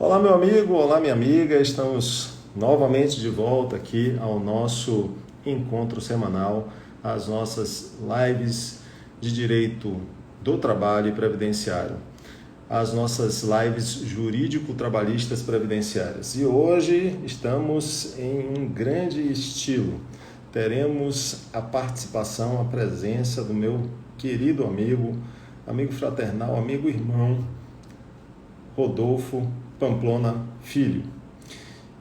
Olá, meu amigo, olá, minha amiga. Estamos novamente de volta aqui ao nosso encontro semanal, as nossas lives de direito do trabalho e previdenciário, as nossas lives jurídico-trabalhistas previdenciárias. E hoje estamos em um grande estilo. Teremos a participação, a presença do meu querido amigo, amigo fraternal, amigo irmão, Rodolfo Pamplona Filho.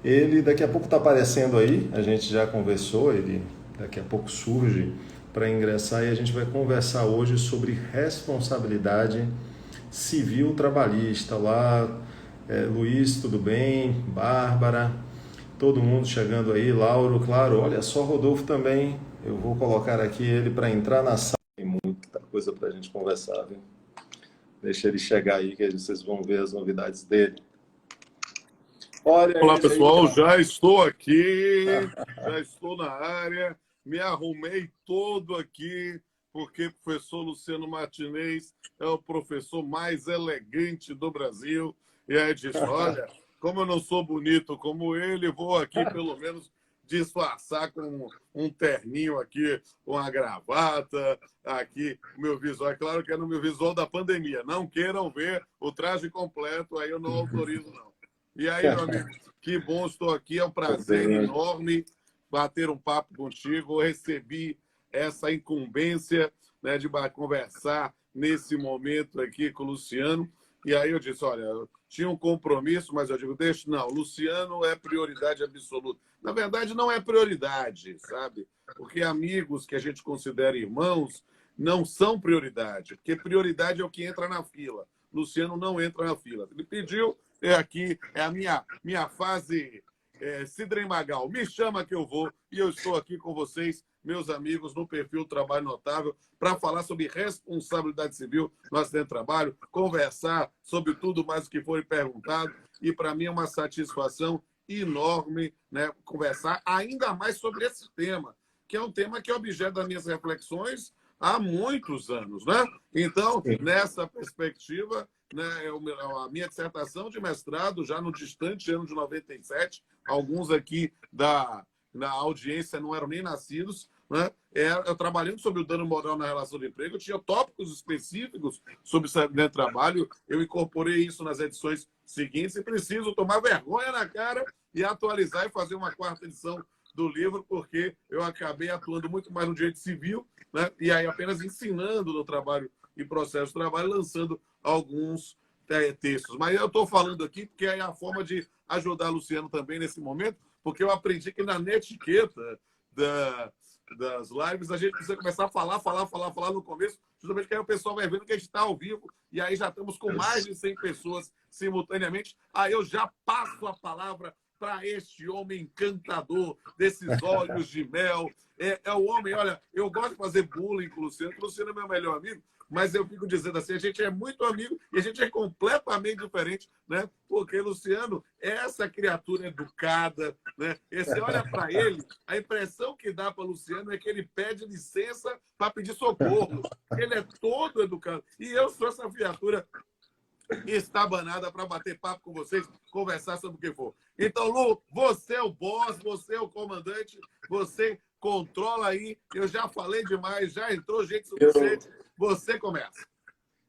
Ele daqui a pouco está aparecendo aí, a gente já conversou, ele daqui a pouco surge para ingressar e a gente vai conversar hoje sobre responsabilidade civil trabalhista. Olá, Luiz, tudo bem? Bárbara, todo mundo chegando aí, Lauro, claro, olha só, Rodolfo também, eu vou colocar aqui ele para entrar na sala. Tem muita coisa para a gente conversar, viu? Deixa ele chegar aí que vocês vão ver as novidades dele. Olha Olá, ele aí, pessoal. ó. Já estou aqui, já estou na área, me arrumei todo aqui, porque o professor Luciano Martinez é o professor mais elegante do Brasil. E aí disse, olha, como eu não sou bonito como ele, vou aqui pelo menos disfarçar com um terninho aqui, com a gravata, aqui, o meu visual. É claro que é no meu visual da pandemia. Não queiram ver o traje completo, aí eu não autorizo, não. E aí, meu amigo, que bom, estou aqui, é um prazer enorme bater um papo contigo. Eu recebi essa incumbência, né, de conversar nesse momento aqui com o Luciano. E aí eu disse, olha, eu tinha um compromisso, mas eu digo, deixa, não, o Luciano é prioridade absoluta. Na verdade, não é prioridade, sabe? Porque amigos que a gente considera irmãos não são prioridade, porque prioridade é o que entra na fila. Luciano não entra na fila. Ele pediu, aqui, é a minha fase Sidrem Magal. Me chama que eu vou e eu estou aqui com vocês, meus amigos, no perfil Trabalho Notável, para falar sobre responsabilidade civil no acidente de trabalho, conversar sobre tudo mais o que foi perguntado. E para mim é uma satisfação enorme, né, conversar ainda mais sobre esse tema, que é um tema que é objeto das minhas reflexões há muitos anos, né? Então, nessa perspectiva, né, a minha dissertação de mestrado, já no distante ano de 97, alguns aqui na audiência não eram nem nascidos, né? Eu trabalhando sobre o dano moral na relação de emprego, eu tinha tópicos específicos sobre o trabalho, eu incorporei isso nas edições seguintes e preciso tomar vergonha na cara e atualizar e fazer uma quarta edição do livro, porque eu acabei atuando muito mais no direito civil, né? E aí apenas ensinando no trabalho e processo de trabalho, lançando alguns textos. Mas eu estou falando aqui porque é a forma de ajudar Luciano também nesse momento, porque eu aprendi que na netiqueta das lives a gente precisa começar a falar no começo, justamente que aí o pessoal vai vendo que a gente está ao vivo, e aí já estamos com mais de 100 pessoas simultaneamente. Aí eu já passo a palavra para este homem encantador, desses olhos de mel. É o homem, olha, eu gosto de fazer bullying com o Luciano, porque o Luciano é meu melhor amigo, mas eu fico dizendo assim, a gente é muito amigo e a gente é completamente diferente, né? Porque Luciano é essa criatura educada, né? E você olha para ele, a impressão que dá para Luciano é que ele pede licença para pedir socorro. Ele é todo educado. E eu sou essa criatura estabanada para bater papo com vocês, conversar sobre o que for. Então, Lu, você é o boss, você é o comandante, você controla aí. Eu já falei demais, já entrou gente suficiente. Você começa.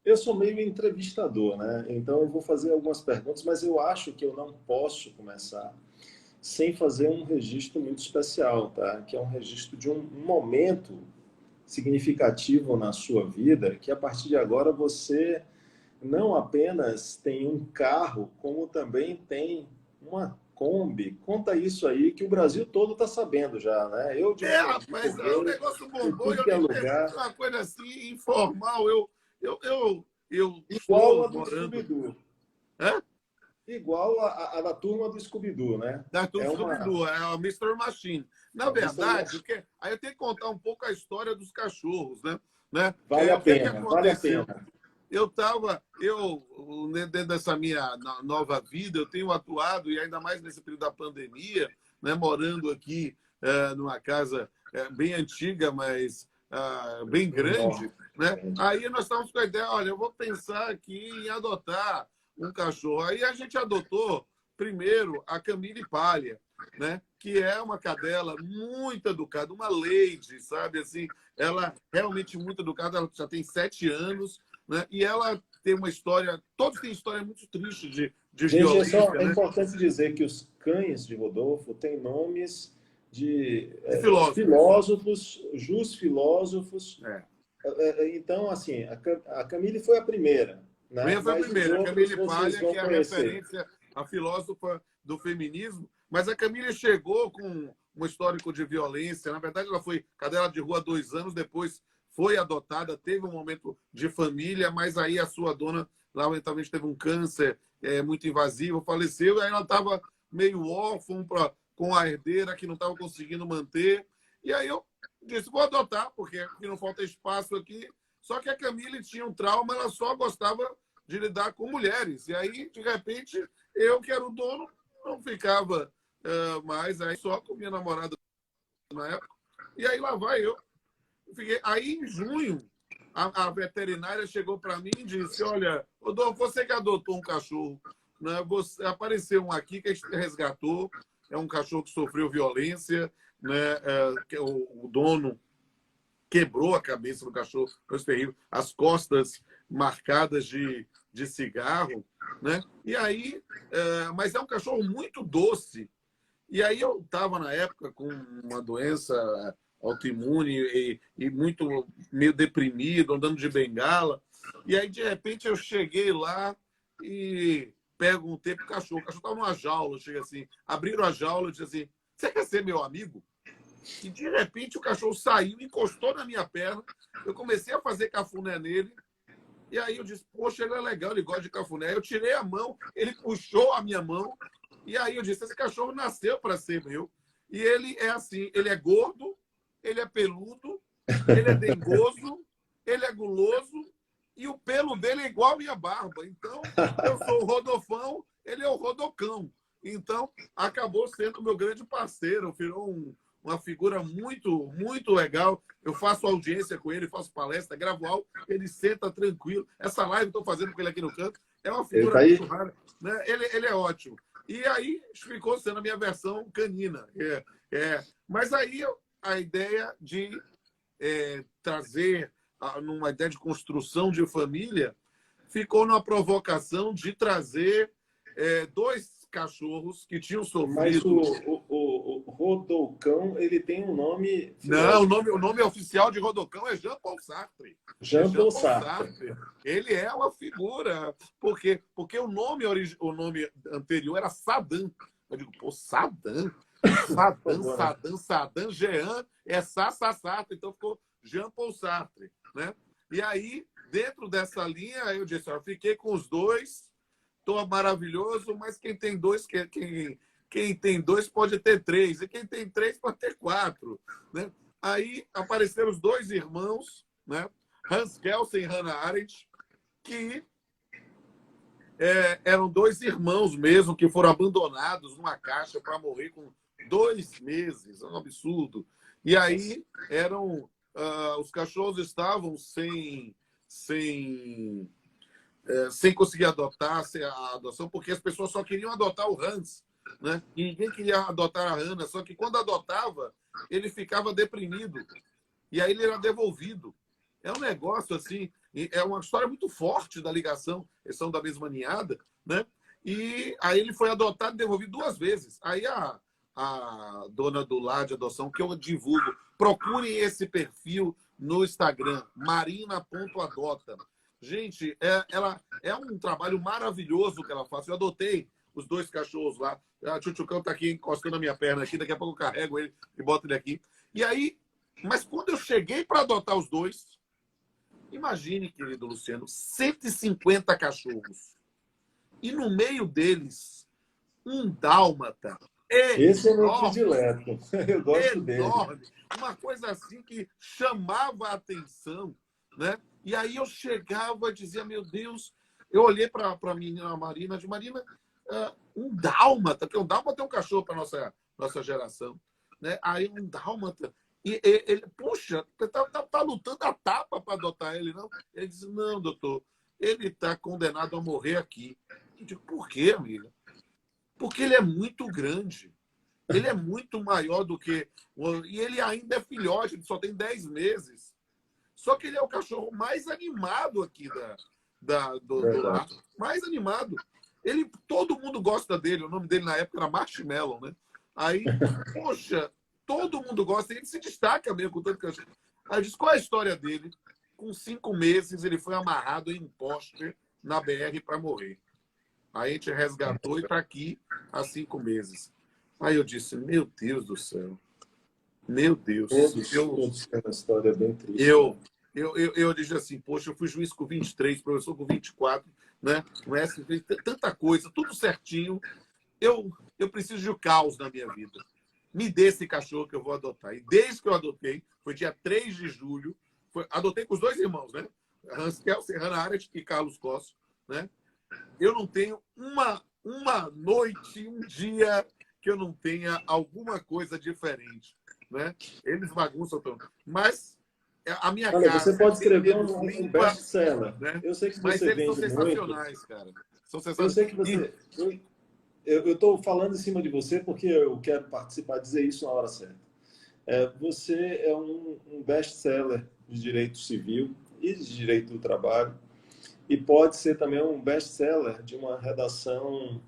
Eu sou meio entrevistador, né? Então eu vou fazer algumas perguntas, mas eu acho que eu não posso começar sem fazer um registro muito especial, tá? Que é um registro de um momento significativo na sua vida, que a partir de agora você não apenas tem um carro, como também tem uma Kombi. Conta isso aí, que o Brasil todo está sabendo já, né? Eu Rapaz, o negócio em bombou e tudo eu que é nem percebi lugar. uma coisa assim, informal. Eu Igual estou a do morando. Scooby-Doo. Hã? Igual a da turma do Scooby-Doo, né? Da É Tudo uma... Scooby-Doo, é o Mr. Machine. É Na o Mr. verdade, Machine. aí eu tenho que contar um pouco a história dos cachorros, né? Vale a O que pena, vale a aconteceu? pena. Dentro dessa minha nova vida, eu tenho atuado, e ainda mais nesse período da pandemia, né, morando aqui numa casa bem antiga, mas bem grande, Enorme. né? Aí nós estávamos com a ideia, olha, eu vou pensar aqui em adotar um cachorro. Aí a gente adotou primeiro a Camille Palha, né? Que é uma cadela muito educada, uma lady, sabe? Assim, ela realmente muito educada, ela já tem 7 anos, né? E ela tem uma história, todos têm história muito triste de Gente, violência, é né? importante dizer que os cães de Rodolfo têm nomes de De filósofos. filósofos, jus-filósofos. É. Então, assim, a Camille foi a primeira, né? Minha foi a Mas os primeira, a outros Camille vocês Palha, vão que é a conhecer. referência, a filósofa do feminismo. Mas a Camille chegou com um histórico de violência. Na verdade, ela foi cadela de rua há 2 anos, depois foi adotada, teve um momento de família, mas aí a sua dona, lamentavelmente, teve um câncer muito invasivo, faleceu, e aí ela estava meio órfã com a herdeira que não estava conseguindo manter. E aí eu disse, vou adotar, porque aqui não falta espaço aqui. Só que a Camille tinha um trauma, ela só gostava de lidar com mulheres. E aí, de repente, eu, que era o dono, não ficava mais aí só com minha namorada na época. E aí lá vai eu. Aí, em junho, a veterinária chegou para mim e disse, olha, Rodolfo, você que adotou um cachorro, né? Apareceu um aqui que a gente resgatou, é um cachorro que sofreu violência, né? Que o dono quebrou a cabeça do cachorro, foi terrível, as costas marcadas de cigarro, né? E aí, mas é um cachorro muito doce. E aí eu estava, na época, com uma doença autoimune e muito meio deprimido, andando de bengala. E aí, de repente, eu cheguei lá e perguntei pro cachorro. O cachorro estava numa jaula, chega assim. Abriram a jaula e disse assim, você quer ser meu amigo? E, de repente, o cachorro saiu, encostou na minha perna. Eu comecei a fazer cafuné nele. E aí eu disse, poxa, ele é legal, ele gosta de cafuné. Eu tirei a mão, ele puxou a minha mão. E aí eu disse, esse cachorro nasceu para ser meu. E ele é assim, ele é gordo, ele é peludo, ele é dengoso, ele é guloso e o pelo dele é igual a minha barba. Então, eu sou o Rodolfão, ele é o Rodocão. Então, acabou sendo o meu grande parceiro, virou uma figura muito, muito legal. Eu faço audiência com ele, faço palestra, gravo áudio, ele senta tranquilo. Essa live que estou fazendo com ele aqui no canto é uma Ele figura tá aí? muito rara. Né? Ele é ótimo. E aí ficou sendo a minha versão canina. Mas aí a ideia de trazer, numa ideia de construção de família, ficou numa provocação de trazer 2 cachorros que tinham Mas sofrido. o Rodolcão, ele tem um nome Não, filósofo. o nome oficial de Rodocão é Jean-Paul Sartre. Jean-Paul Sartre. Ele é uma figura. Porque o nome anterior era Saddam. Eu digo, pô, Saddam? Saddam, Jean, Sartre. Então ficou Jean-Paul Sartre. Né? E aí, dentro dessa linha, eu disse, eu fiquei com os 2, estou maravilhoso, mas quem tem 2, quem tem 2 pode ter 3, e quem tem 3 pode ter 4. Né? Aí apareceram os 2 irmãos, né? Hans Kelsen e Hannah Arendt, que eram 2 irmãos mesmo, que foram abandonados numa caixa para morrer com 2 meses. É um absurdo. E aí os cachorros estavam sem conseguir adotar a adoção, porque as pessoas só queriam adotar o Hans, né? E ninguém queria adotar a Hannah, só que quando adotava, ele ficava deprimido. E aí ele era devolvido. É um negócio assim, é uma história muito forte da ligação, eles são da mesma ninhada, né? E aí ele foi adotado e devolvido 2 vezes. Aí a dona do lar de adoção, que eu divulgo, procurem esse perfil no Instagram, marina.adota. Gente, ela é um trabalho maravilhoso que ela faz. Eu adotei os 2 cachorros lá. A Tchutchucão está aqui encostando na minha perna aqui. Daqui a pouco eu carrego ele e boto ele aqui. E aí, mas quando eu cheguei para adotar os 2, imagine, querido Luciano, 150 cachorros. E no meio deles, um dálmata. Esse é meu predileto. Eu gosto enorme, dele. uma coisa assim que chamava a atenção, né? E aí eu chegava e dizia, meu Deus, eu olhei para a menina Marina, de Marina, um dálmata, porque um dálmata é um cachorro para nossa geração, né? Aí um dálmata, e ele, puxa, você tá lutando a tapa para adotar ele, não? Ele disse, não, doutor, ele está condenado a morrer aqui. Eu digo, por quê, amiga? Porque ele é muito grande. Ele é muito maior do que... E ele ainda é filhote, ele só tem 10 meses. Só que ele é o cachorro mais animado aqui do lar. Mais animado. Todo mundo gosta dele. O nome dele na época era Marshmallow, né? Aí, poxa, todo mundo gosta. E ele se destaca mesmo com tanto cachorro. Aí eu disse, qual é a história dele? Com 5 meses, ele foi amarrado em um poste na BR para morrer. Aí a gente resgatou e está aqui há 5 meses. Aí eu disse, meu Deus do céu. Meu Deus. Todos têm uma história bem triste. Eu disse assim, poxa, eu fui juiz com 23, professor com 24, né? Tanta coisa, tudo certinho. Eu preciso de um caos na minha vida. Me dê esse cachorro que eu vou adotar. E desde que eu adotei, foi dia 3 de julho, adotei com os 2 irmãos, né? Hans Kelsen, Hannah Arendt e Carlos Cosso, né? Eu não tenho uma noite, um dia que eu não tenha alguma coisa diferente, né? Eles bagunçam tudo. Mas a minha Olha, casa... você pode escrever um limpa, best-seller. né? Eu sei que Mas você eles são vende sensacionais, muito. cara. São sensacionais. Eu sei que você... Eu estou falando em cima de você porque eu quero participar, dizer isso na hora certa. Você é um best-seller de direito civil e de direito do trabalho e pode ser também um best-seller de uma redação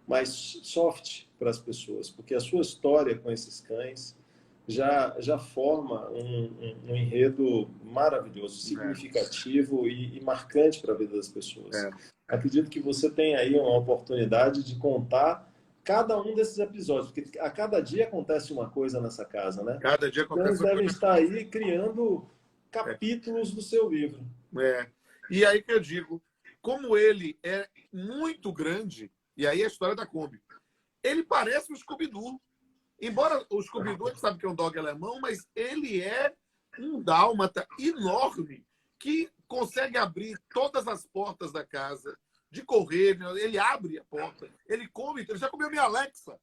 mais soft para as pessoas, porque a sua história com esses cães já forma um enredo maravilhoso, significativo e marcante para a vida das pessoas. Acredito que você tem aí uma oportunidade de contar cada um desses episódios, porque a cada dia acontece uma coisa nessa casa, né? Cada dia acontece uma coisa. Devem estar aí criando capítulos do seu livro. E aí que eu digo, como ele é muito grande, e aí a história da Kombi, ele parece um Scooby-Doo. Embora o Scooby-Doo, a gente sabe que é um dog alemão, mas ele é um dálmata enorme que consegue abrir todas as portas da casa, de correr, ele abre a porta, ele come, ele já comeu minha Alexa,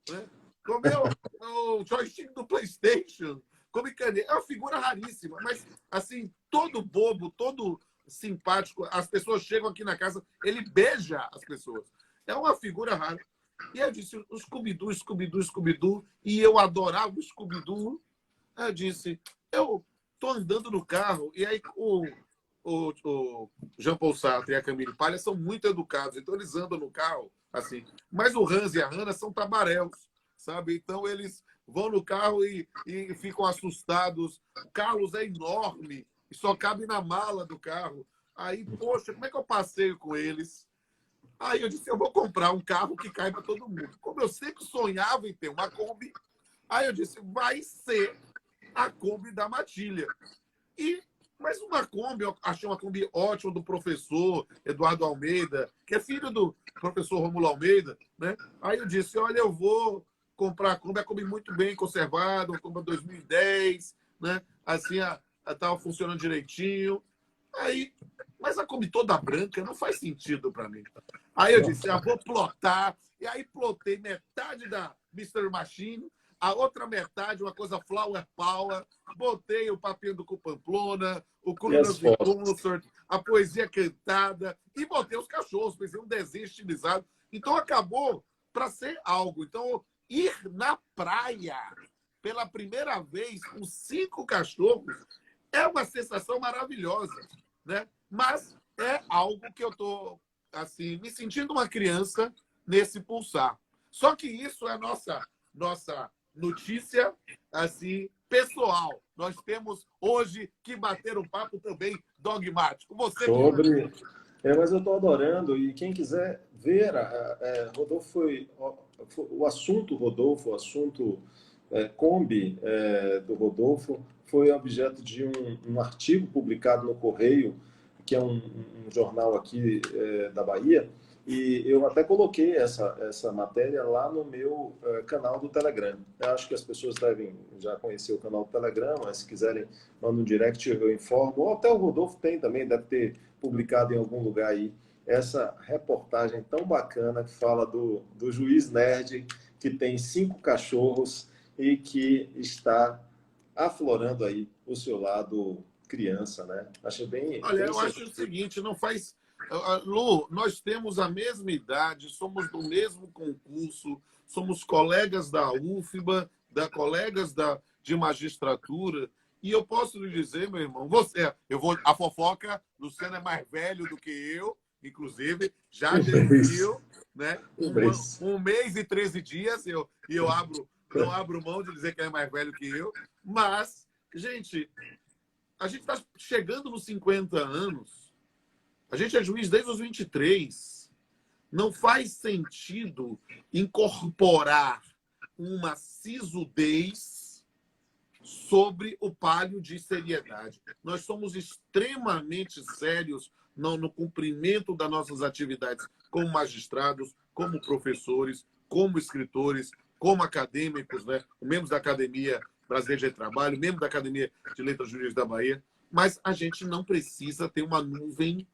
né? Comeu o joystick do PlayStation, come caneta. É uma figura raríssima, mas assim, todo bobo, todo simpático, as pessoas chegam aqui na casa, ele beija as pessoas. É uma figura rara. E eu disse, o Scooby-Doo, Scooby-Doo, Scooby-Doo, e eu adorava o Scooby-Doo. Eu disse, eu tô andando no carro, e aí o Jean-Paul Sartre e a Camille Palha são muito educados, então eles andam no carro, assim. Mas o Hans e a Hannah são tabaréus, sabe? Então eles vão no carro e ficam assustados. O Carlos é enorme, e só cabe na mala do carro. Aí, poxa, como é que eu passeio com eles? Aí eu disse, eu vou comprar um carro que caiba todo mundo. Como eu sempre sonhava em ter uma Kombi, aí eu disse, vai ser a Kombi da Matilha. Mas uma Kombi, eu achei uma Kombi ótima do professor Eduardo Almeida, que é filho do professor Romulo Almeida, né? Aí eu disse, olha, eu vou comprar a Kombi muito bem conservada, uma Kombi 2010, né? Assim, estava funcionando direitinho. Aí, mas a Kombi toda branca não faz sentido para mim. Aí eu disse, vou plotar. E aí plotei metade da Mr. Machine, a outra metade, uma coisa Flower Power. Botei o papinho do Pamplona, o Colunas de Consort, a poesia cantada. E botei os cachorros, pensei um desenho estilizado. Então acabou para ser algo. Então, ir na praia pela primeira vez com 5 cachorros é uma sensação maravilhosa, né? Mas é algo que eu estou assim, me sentindo uma criança nesse pulsar. Só que isso é nossa notícia assim, pessoal. Nós temos hoje que bater um papo também dogmático. Você sobre... mas eu estou adorando, e quem quiser ver, Rodolfo o assunto Rodolfo, o assunto Kombi do Rodolfo, foi objeto de um artigo publicado no Correio, que é um jornal aqui da Bahia, e eu até coloquei essa matéria lá no meu canal do Telegram. Eu acho que as pessoas devem já conhecer o canal do Telegram, mas se quiserem, manda um direct, eu informo. Ou até o Rodolfo tem também, deve ter publicado em algum lugar aí essa reportagem tão bacana que fala do juiz nerd que tem 5 cachorros e que está aflorando aí o seu lado criança, né? Acho bem... Olha, eu acho o seguinte, não faz Lu, nós temos a mesma idade, somos do mesmo concurso, somos colegas da UFBA, colegas de magistratura, e eu posso lhe dizer, meu irmão, a fofoca, Luciano é mais velho do que eu, inclusive, já desistiu, né? Um mês e 13 dias, não abro mão de dizer que ele é mais velho que eu, mas, gente, a gente está chegando nos 50 anos, a gente é juiz desde os 23. Não faz sentido incorporar uma sisudez sobre o palio de seriedade. Nós somos extremamente sérios no cumprimento das nossas atividades como magistrados, como professores, como escritores, como acadêmicos, né? Membros da Academia Brasileira de Trabalho, membros da Academia de Letras Jurídicas da Bahia. Mas a gente não precisa ter uma nuvem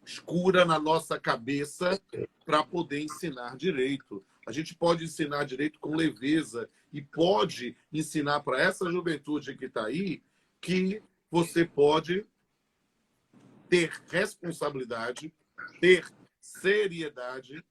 escura na nossa cabeça para poder ensinar direito. A gente pode ensinar direito com leveza e pode ensinar para essa juventude que está aí que você pode ter responsabilidade, ter seriedade,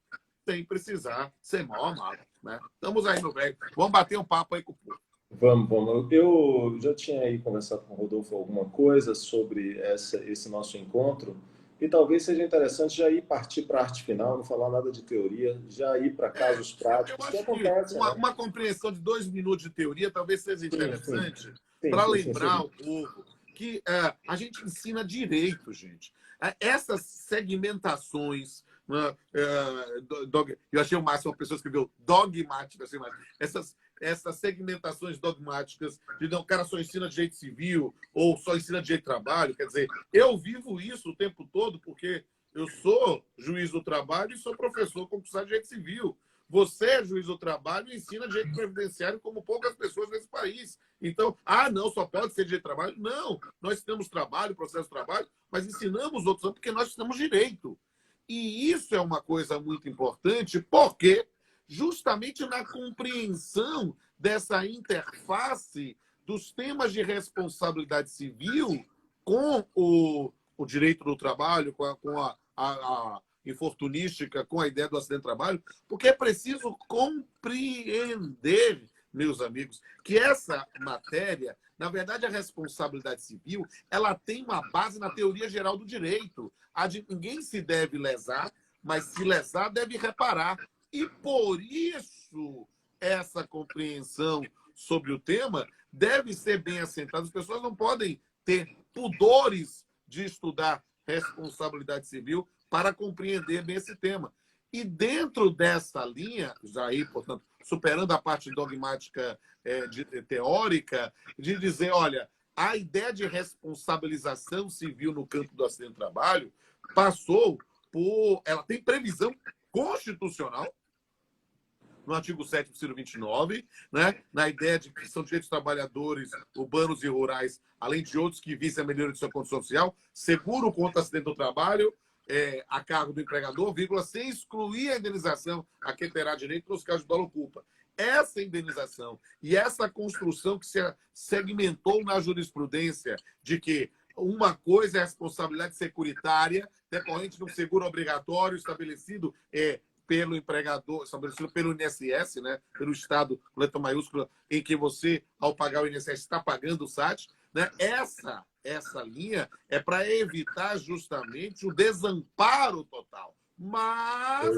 sem precisar ser mal amado. Né? Estamos aí, meu velho. Vamos bater um papo aí com o povo. Vamos. Eu já tinha aí conversado com o Rodolfo alguma coisa sobre esse nosso encontro. E talvez seja interessante já ir partir para a arte final, não falar nada de teoria, já ir para casos práticos. Eu acho que uma compreensão de 2 minutos de teoria talvez seja interessante para lembrar ao povo que a gente ensina direito, gente. Essas segmentações, eu achei o máximo, uma pessoa escreveu dogmática, assim, essas segmentações dogmáticas de não, o cara só ensina direito civil ou só ensina direito de trabalho. Quer dizer, eu vivo isso o tempo todo porque eu sou juiz do trabalho e sou professor concursado de direito civil. Você é juiz do trabalho e ensina direito previdenciário como poucas pessoas nesse país. Então, não, só pode ser direito de trabalho. Não, nós ensinamos trabalho, processo de trabalho, mas ensinamos outros porque nós ensinamos direito. E isso é uma coisa muito importante porque justamente na compreensão dessa interface dos temas de responsabilidade civil com o direito do trabalho, com a infortunística, com a ideia do acidente de trabalho, porque é preciso compreender, meus amigos, que essa matéria, na verdade, a responsabilidade civil, ela tem uma base na teoria geral do direito. Ninguém se deve lesar, mas se lesar, deve reparar. E por isso, essa compreensão sobre o tema deve ser bem assentada. As pessoas não podem ter pudores de estudar responsabilidade civil para compreender bem esse tema. E dentro dessa linha, já aí, portanto, superando a parte dogmática teórica, de dizer, olha, a ideia de responsabilização civil no campo do acidente de trabalho ela tem previsão constitucional, no artigo 7º, inciso 29, né? Na ideia de que são direitos dos trabalhadores urbanos e rurais, além de outros que visem a melhoria de sua condição social, seguro contra acidente do trabalho, a cargo do empregador, sem excluir a indenização a quem terá direito nos casos de dolo ou culpa. Essa indenização e essa construção que se segmentou na jurisprudência de que uma coisa é a responsabilidade securitária decorrente de um seguro obrigatório estabelecido pelo empregador, estabelecido pelo INSS, né? Pelo Estado, com letra maiúscula, em que você, ao pagar o INSS, está pagando o SAT. Né? Essa linha é para evitar justamente o desamparo total. Mas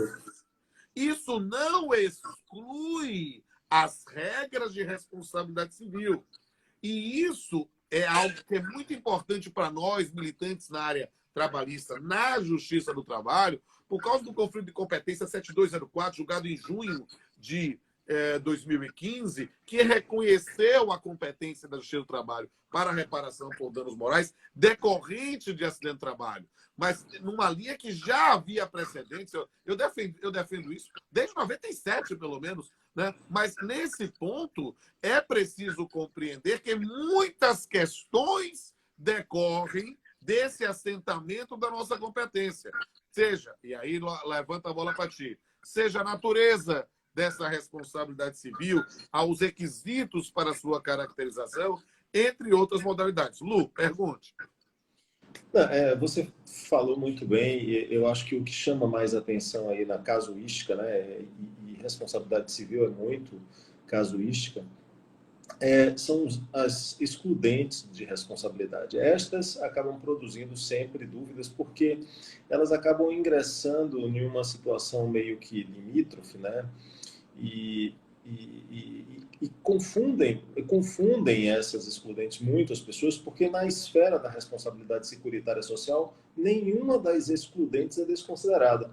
isso não exclui as regras de responsabilidade civil. E isso é algo que é muito importante para nós, militantes na área trabalhista, na Justiça do Trabalho, por causa do conflito de competência 7204, julgado em junho de 2015, que reconheceu a competência da Justiça do Trabalho para a reparação por danos morais decorrente de acidente de trabalho. Mas numa linha que já havia precedentes, eu defendo isso desde 97, pelo menos, né? Mas nesse ponto é preciso compreender que muitas questões decorrem desse assentamento da nossa competência. Seja, e aí levanta a bola para ti, seja a natureza dessa responsabilidade civil, aos requisitos para sua caracterização, entre outras modalidades. Lu, pergunte. Não, você falou muito bem, e eu acho que o que chama mais atenção aí na casuística, né, e responsabilidade civil é muito casuística, são as excludentes de responsabilidade. Estas acabam produzindo sempre dúvidas, porque elas acabam ingressando em uma situação meio que limítrofe, né? E, e confundem essas excludentes muitas pessoas, porque na esfera da responsabilidade securitária social, nenhuma das excludentes é desconsiderada.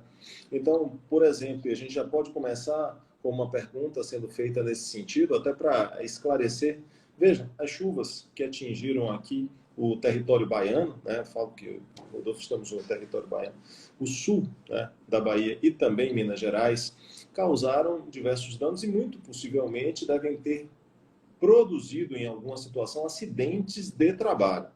Então, por exemplo, a gente já pode começar com uma pergunta sendo feita nesse sentido, até para esclarecer. Veja, as chuvas que atingiram aqui o território baiano, né, falo que Rodolfo, estamos no território baiano, o sul, né, da Bahia e também Minas Gerais, causaram diversos danos e muito possivelmente devem ter produzido em alguma situação acidentes de trabalho,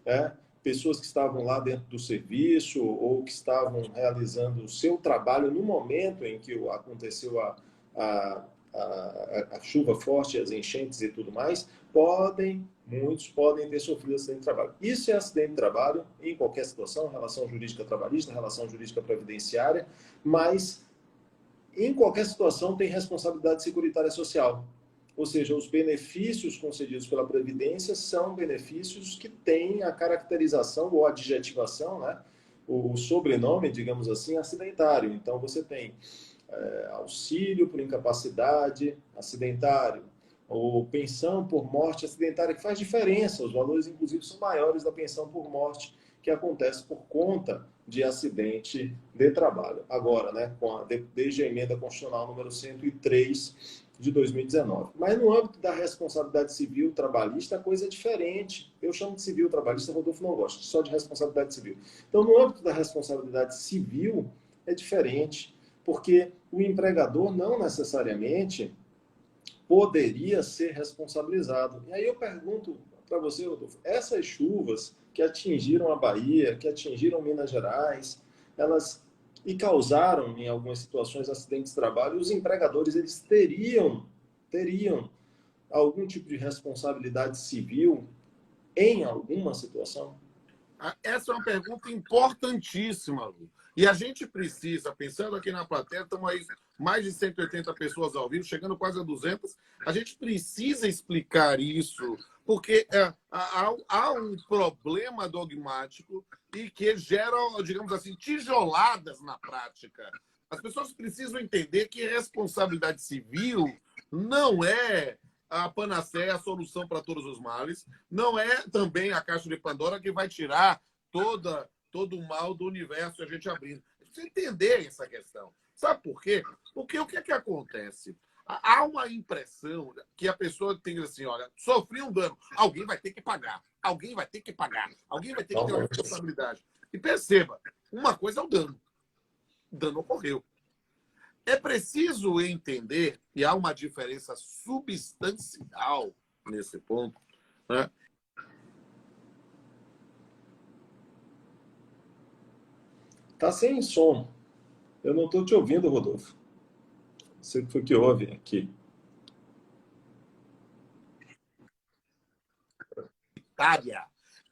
né? Pessoas que estavam lá dentro do serviço ou que estavam realizando o seu trabalho no momento em que aconteceu a, a chuva forte, as enchentes e tudo mais, muitos podem ter sofrido acidente de trabalho. Isso é acidente de trabalho em qualquer situação, relação jurídica trabalhista, relação jurídica previdenciária, mas em qualquer situação tem responsabilidade securitária social. Ou seja, os benefícios concedidos pela Previdência são benefícios que têm a caracterização ou adjetivação, né? O sobrenome, digamos assim, acidentário. Então, você tem auxílio por incapacidade acidentário, ou pensão por morte acidentária, que faz diferença. Os valores, inclusive, são maiores da pensão por morte, que acontece por conta de acidente de trabalho. Agora, né, desde a emenda constitucional número 103 de 2019. Mas no âmbito da responsabilidade civil trabalhista, a coisa é diferente. Eu chamo de civil trabalhista, Rodolfo não gosta, só de responsabilidade civil. Então, no âmbito da responsabilidade civil, é diferente, porque o empregador não necessariamente poderia ser responsabilizado. E aí eu pergunto para você, Rodolfo, essas chuvas que atingiram a Bahia, que atingiram Minas Gerais, elas e causaram em algumas situações acidentes de trabalho, os empregadores eles teriam algum tipo de responsabilidade civil em alguma situação? Essa é uma pergunta importantíssima, Lu. E a gente precisa, pensando aqui na plateia, estamos aí mais de 180 pessoas ao vivo, chegando quase a 200, a gente precisa explicar isso, porque há um problema dogmático e que gera, digamos assim, tijoladas na prática. As pessoas precisam entender que responsabilidade civil não é a panaceia, a solução para todos os males. Não é também a caixa de Pandora que vai tirar todo o mal do universo a gente abrindo. A gente precisa entender essa questão. Sabe por quê? Porque o que é que acontece? Há uma impressão que a pessoa tem assim, olha, sofri um dano, alguém vai ter que pagar, alguém vai ter que pagar, alguém vai ter que ter uma responsabilidade. E perceba, uma coisa é o dano ocorreu. É preciso entender, e há uma diferença substancial nesse ponto, né? Tá sem som. Eu não estou te ouvindo, Rodolfo. Você foi que ouve aqui.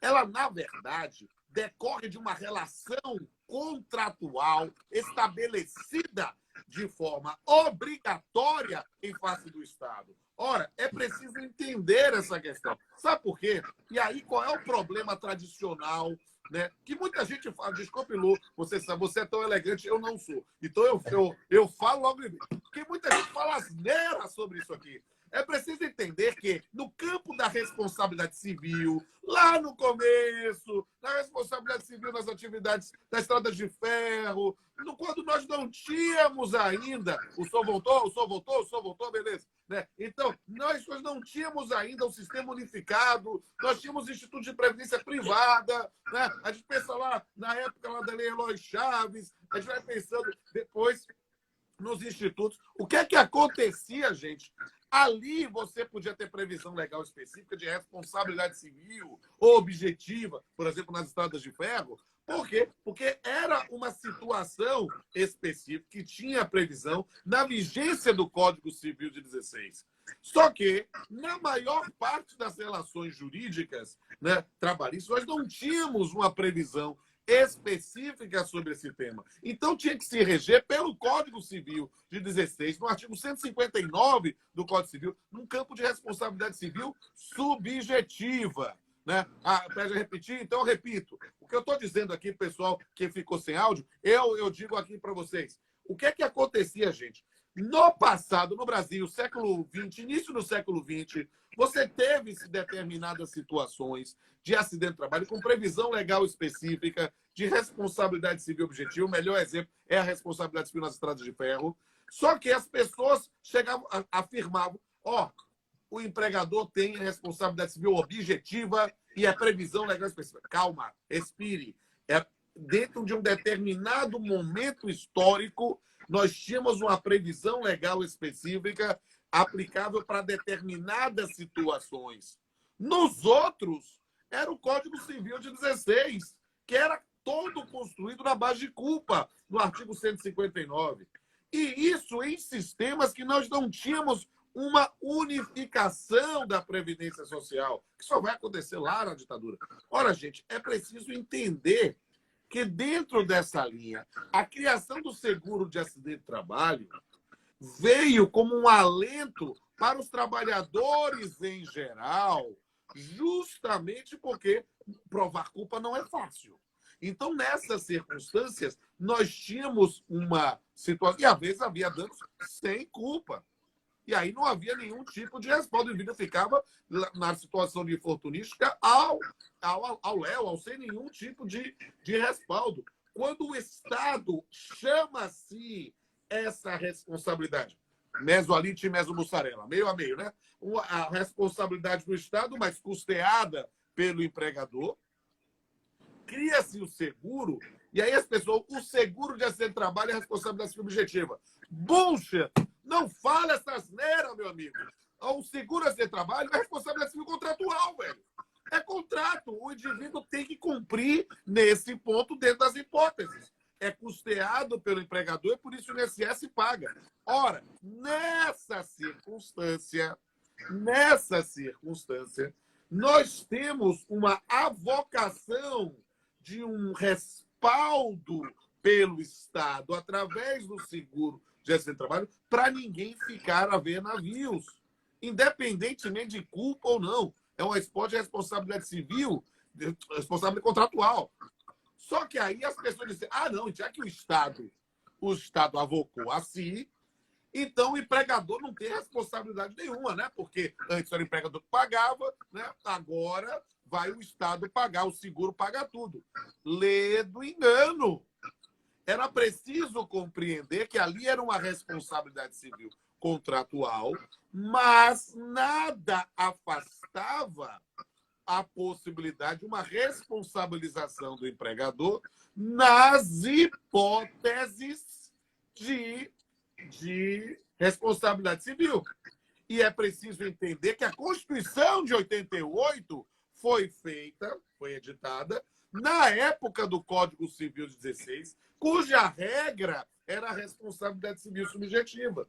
Ela, na verdade, decorre de uma relação contratual estabelecida de forma obrigatória em face do Estado. Ora, é preciso entender essa questão. Sabe por quê? E aí, qual é o problema tradicional, né? Que muita gente fala, desculpe, Lu, você é tão elegante, eu não sou. Então, eu falo logo, porque muita gente fala asneira sobre isso aqui. É preciso entender que, no campo da responsabilidade civil, lá no começo, na responsabilidade civil nas atividades das estradas de ferro, quando nós não tínhamos ainda... O senhor voltou, beleza. Né? Então, nós não tínhamos ainda um sistema unificado, nós tínhamos instituto de previdência privada, né? A gente pensa lá, na época lá da Lei Eloy Chaves, a gente vai pensando depois... nos institutos. O que é que acontecia, gente? Ali você podia ter previsão legal específica de responsabilidade civil ou objetiva, por exemplo, nas estradas de ferro. Por quê? Porque era uma situação específica que tinha previsão na vigência do Código Civil de 16. Só que, na maior parte das relações jurídicas, né, trabalhistas, nós não tínhamos uma previsão específica sobre esse tema. Então, tinha que se reger pelo Código Civil de 16, no artigo 159 do Código Civil, num campo de responsabilidade civil subjetiva. Né? Pede repetir? Então, eu repito. O que eu estou dizendo aqui, pessoal, que ficou sem áudio, eu digo aqui para vocês. O que é que acontecia, gente? No passado, no Brasil, século XX, início do século XX, você teve determinadas situações de acidente de trabalho com previsão legal específica de responsabilidade civil objetiva. O melhor exemplo é a responsabilidade civil nas estradas de ferro. Só que as pessoas chegavam, afirmavam, o empregador tem responsabilidade civil objetiva e a previsão legal específica. Calma, respire. Dentro de um determinado momento histórico, nós tínhamos uma previsão legal específica aplicável para determinadas situações. Nos outros, era o Código Civil de 16, que era todo construído na base de culpa, no artigo 159. E isso em sistemas que nós não tínhamos uma unificação da Previdência Social, que só vai acontecer lá na ditadura. Ora, gente, é preciso entender que dentro dessa linha, a criação do seguro de acidente de trabalho veio como um alento para os trabalhadores em geral, justamente porque provar culpa não é fácil. Então, nessas circunstâncias, nós tínhamos uma situação, e às vezes havia danos sem culpa. E aí não havia nenhum tipo de respaldo. O indivíduo ficava na situação de infortunística ao léu, ao sem nenhum tipo de respaldo. Quando o Estado chama-se essa responsabilidade, mesoalite e mesomussarela, meio a meio, né? A responsabilidade do Estado, mas custeada pelo empregador, cria-se o seguro, e aí as pessoas, o seguro de acidente de trabalho é a responsabilidade civil objetiva. Bullshit! Não fala essa asneira, meu amigo. O seguro de trabalho é responsabilidade civil contratual, velho. É contrato. O indivíduo tem que cumprir nesse ponto dentro das hipóteses. É custeado pelo empregador e por isso o INSS paga. Ora, nessa circunstância, nós temos uma avocação de um respaldo pelo Estado através do seguro de acidente de trabalho para ninguém ficar a ver navios, independentemente de culpa ou não. É uma espécie de responsabilidade civil, responsabilidade contratual. Só que aí as pessoas dizem, não, já que o Estado avocou a si, então o empregador não tem responsabilidade nenhuma, né? Porque antes era o empregador que pagava, né? Agora vai o Estado pagar, o seguro paga tudo. Lê do engano. Era preciso compreender que ali era uma responsabilidade civil contratual, mas nada afastava a possibilidade de uma responsabilização do empregador nas hipóteses de responsabilidade civil. E é preciso entender que a Constituição de 88 foi editada na época do Código Civil de 16, cuja regra era a responsabilidade civil subjetiva.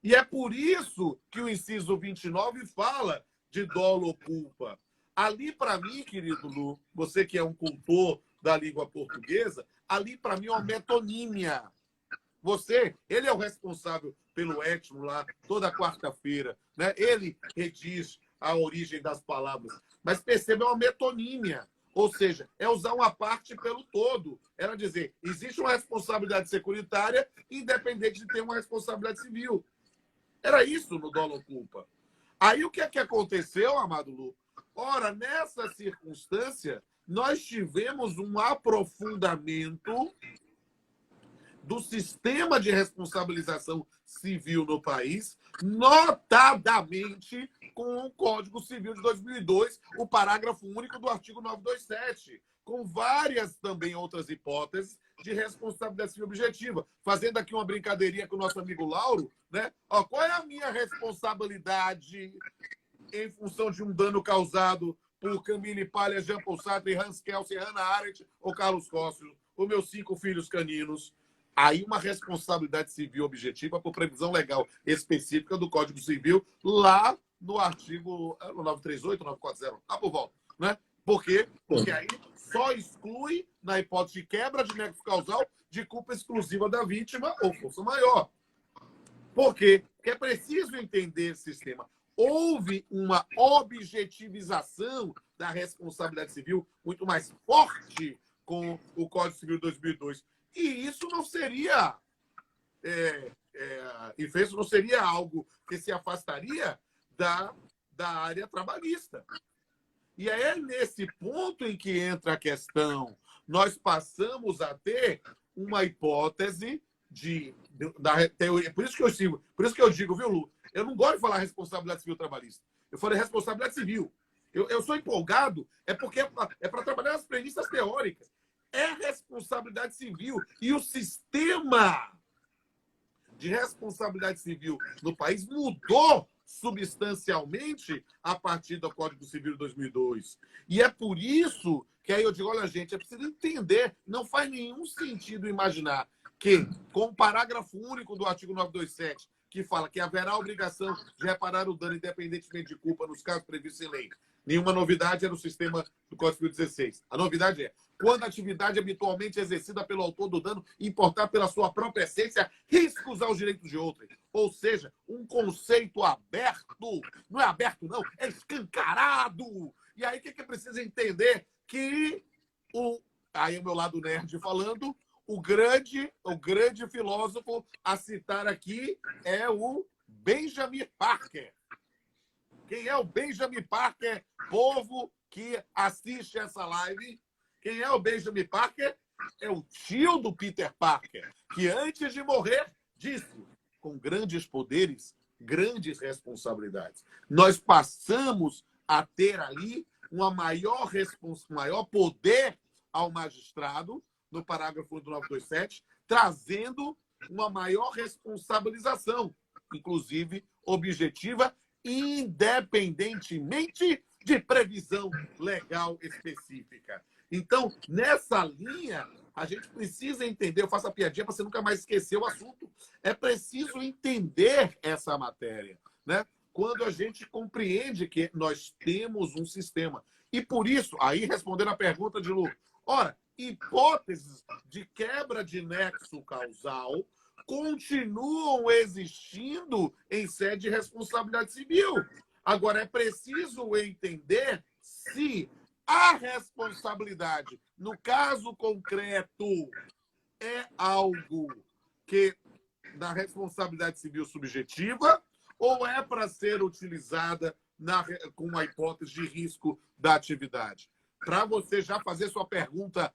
E é por isso que o inciso 29 fala de dolo ou culpa. Ali, para mim, querido Lu, você que é um cultor da língua portuguesa, ali, para mim, é uma metonímia. Ele é o responsável pelo étimo lá, toda quarta-feira, né? Ele redige a origem das palavras. Mas perceba, é uma metonímia. Ou seja, é usar uma parte pelo todo. Era dizer, existe uma responsabilidade securitária independente de ter uma responsabilidade civil. Era isso no dolo ou culpa. Aí o que é que aconteceu, amado Lu? Ora, nessa circunstância, nós tivemos um aprofundamento do sistema de responsabilização civil no país, notadamente com o Código Civil de 2002, o parágrafo único do artigo 927, com várias também outras hipóteses de responsabilidade civil objetiva. Fazendo aqui uma brincadeirinha com o nosso amigo Lauro, né? Ó, qual é a minha responsabilidade em função de um dano causado por Camille Paglia, Jean-Paul Sartre, Hans Kelsen, Hannah Arendt ou Carlos Costa, os meus 5 filhos caninos? Aí uma responsabilidade civil objetiva por previsão legal específica do Código Civil, lá no artigo 938, 940, lá por volta, né? Por quê? Porque aí só exclui, na hipótese de quebra de nexo causal, de culpa exclusiva da vítima ou força maior. Por quê? Porque é preciso entender esse sistema. Houve uma objetivização da responsabilidade civil muito mais forte com o Código Civil de 2002. E isso não seria isso não seria algo que se afastaria da área trabalhista. E é nesse ponto em que entra a questão. Nós passamos a ter uma hipótese da teoria. Por isso que eu digo, viu, Lu? Eu não gosto de falar responsabilidade civil trabalhista. Eu falei responsabilidade civil. Eu sou empolgado, porque é para trabalhar as premissas teóricas. É responsabilidade civil. E o sistema de responsabilidade civil no país mudou substancialmente a partir do Código Civil de 2002. E é por isso que aí eu digo, olha, gente, é preciso entender, não faz nenhum sentido imaginar que, com o parágrafo único do artigo 927, que fala que haverá obrigação de reparar o dano independentemente de culpa nos casos previstos em lei. Nenhuma novidade é no sistema do Código Civil 16. A novidade é, quando a atividade habitualmente exercida pelo autor do dano importar pela sua própria essência riscos aos direitos de outrem. Ou seja, um conceito aberto. Não é aberto, não, é escancarado. E aí o que é preciso entender? Que aí é o meu lado nerd falando, o grande filósofo a citar aqui é o Benjamin Parker. Quem é o Benjamin Parker, povo que assiste essa live? Quem é o Benjamin Parker? É o tio do Peter Parker, que antes de morrer disse, com grandes poderes, grandes responsabilidades. Nós passamos a ter ali um maior poder ao magistrado, no parágrafo do 927, trazendo uma maior responsabilização, inclusive objetiva, independentemente de previsão legal específica. Então, nessa linha, a gente precisa entender, eu faço a piadinha para você nunca mais esquecer o assunto, é preciso entender essa matéria, né? Quando a gente compreende que nós temos um sistema. E por isso, aí respondendo a pergunta de Lu, ora, hipóteses de quebra de nexo causal continuam existindo em sede de responsabilidade civil. Agora, é preciso entender se a responsabilidade, no caso concreto, é algo que da responsabilidade civil subjetiva ou é para ser utilizada com uma hipótese de risco da atividade. Para você já fazer sua pergunta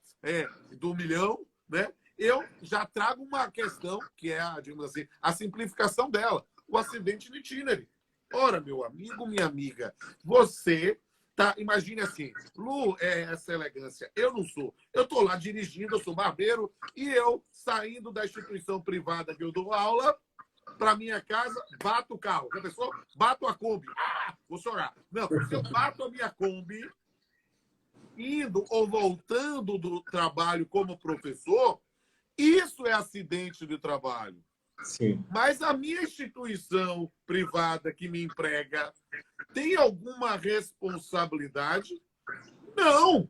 do milhão, né? Eu já trago uma questão que é, digamos assim, a simplificação dela, o acidente in itinere. Ora, meu amigo, minha amiga, você tá, imagine assim, Lu é essa elegância, eu não sou. Eu estou lá dirigindo, eu sou barbeiro, e eu, saindo da instituição privada que eu dou aula, para minha casa, bato o carro. Já pensou? Bato a Kombi. Ah, vou chorar. Não, se eu bato a minha Kombi, indo ou voltando do trabalho como professor, isso é acidente de trabalho. Sim. Mas a minha instituição privada que me emprega tem alguma responsabilidade? Não.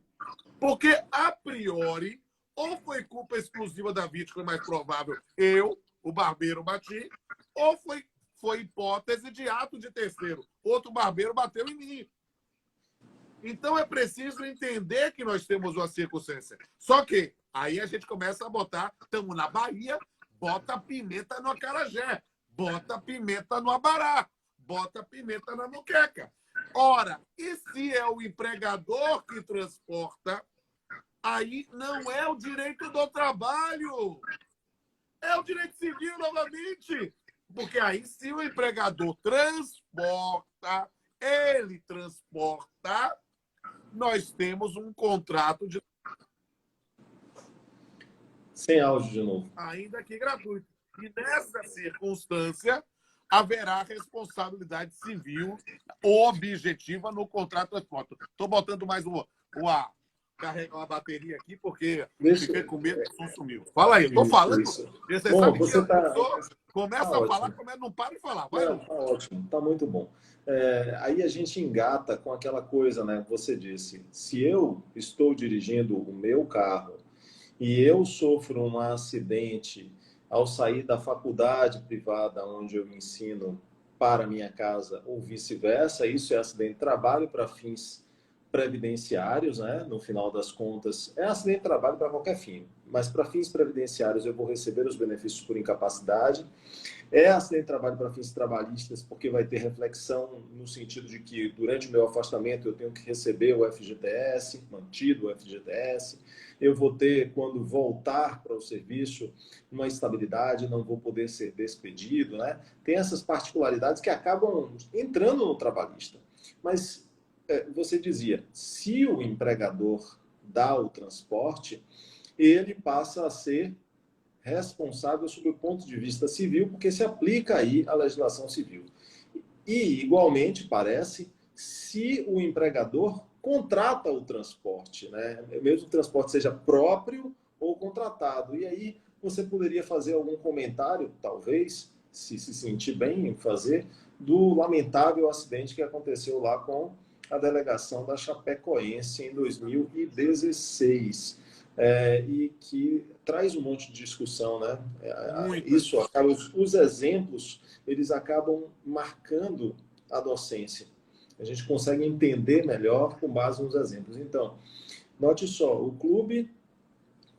Porque, a priori, ou foi culpa exclusiva da vítima, é mais provável eu, o barbeiro, bati, ou foi hipótese de ato de terceiro. Outro barbeiro bateu em mim. Então, é preciso entender que nós temos uma circunstância. Só que aí a gente começa a botar, estamos na Bahia, bota pimenta no acarajé, bota pimenta no abará, bota pimenta na moqueca. Ora, e se é o empregador que transporta, aí não é o direito do trabalho, é o direito civil novamente. Porque aí, se o empregador transporta, ele transporta, nós temos um contrato de Sem áudio de novo. Ainda que gratuito. E nessa circunstância, haverá responsabilidade civil objetiva no contrato de foto. Estou botando mais carregar uma bateria aqui, porque fiquei com medo que o som sumiu. Fala aí, estou falando. Você Bom, sabe você que começa a falar, não para de falar. Vai, tá ótimo, tá muito bom. Aí a gente engata com aquela coisa, né? Você disse, se eu estou dirigindo o meu carro e eu sofro um acidente ao sair da faculdade privada onde eu ensino para minha casa ou vice-versa, isso é acidente de trabalho para fins previdenciários, né? No final das contas, é acidente de trabalho para qualquer fim, mas para fins previdenciários eu vou receber os benefícios por incapacidade. É acidente de trabalho para fins trabalhistas, porque vai ter reflexão no sentido de que durante o meu afastamento eu tenho que receber o FGTS, mantido o FGTS. Eu vou ter, quando voltar para o serviço, uma estabilidade, não vou poder ser despedido, né? Tem essas particularidades que acabam entrando no trabalhista. Mas você dizia, se o empregador dá o transporte, ele passa a ser responsável sob o ponto de vista civil, porque se aplica aí a legislação civil. E, igualmente, parece, se o empregador contrata o transporte, né? Mesmo que o transporte seja próprio ou contratado. E aí você poderia fazer algum comentário, talvez, se sentir bem em fazer, do lamentável acidente que aconteceu lá com a delegação da Chapecoense em 2016. E que traz um monte de discussão, né? Isso acaba, os exemplos, eles acabam marcando a docência. A gente consegue entender melhor com base nos exemplos. Então, note só, o clube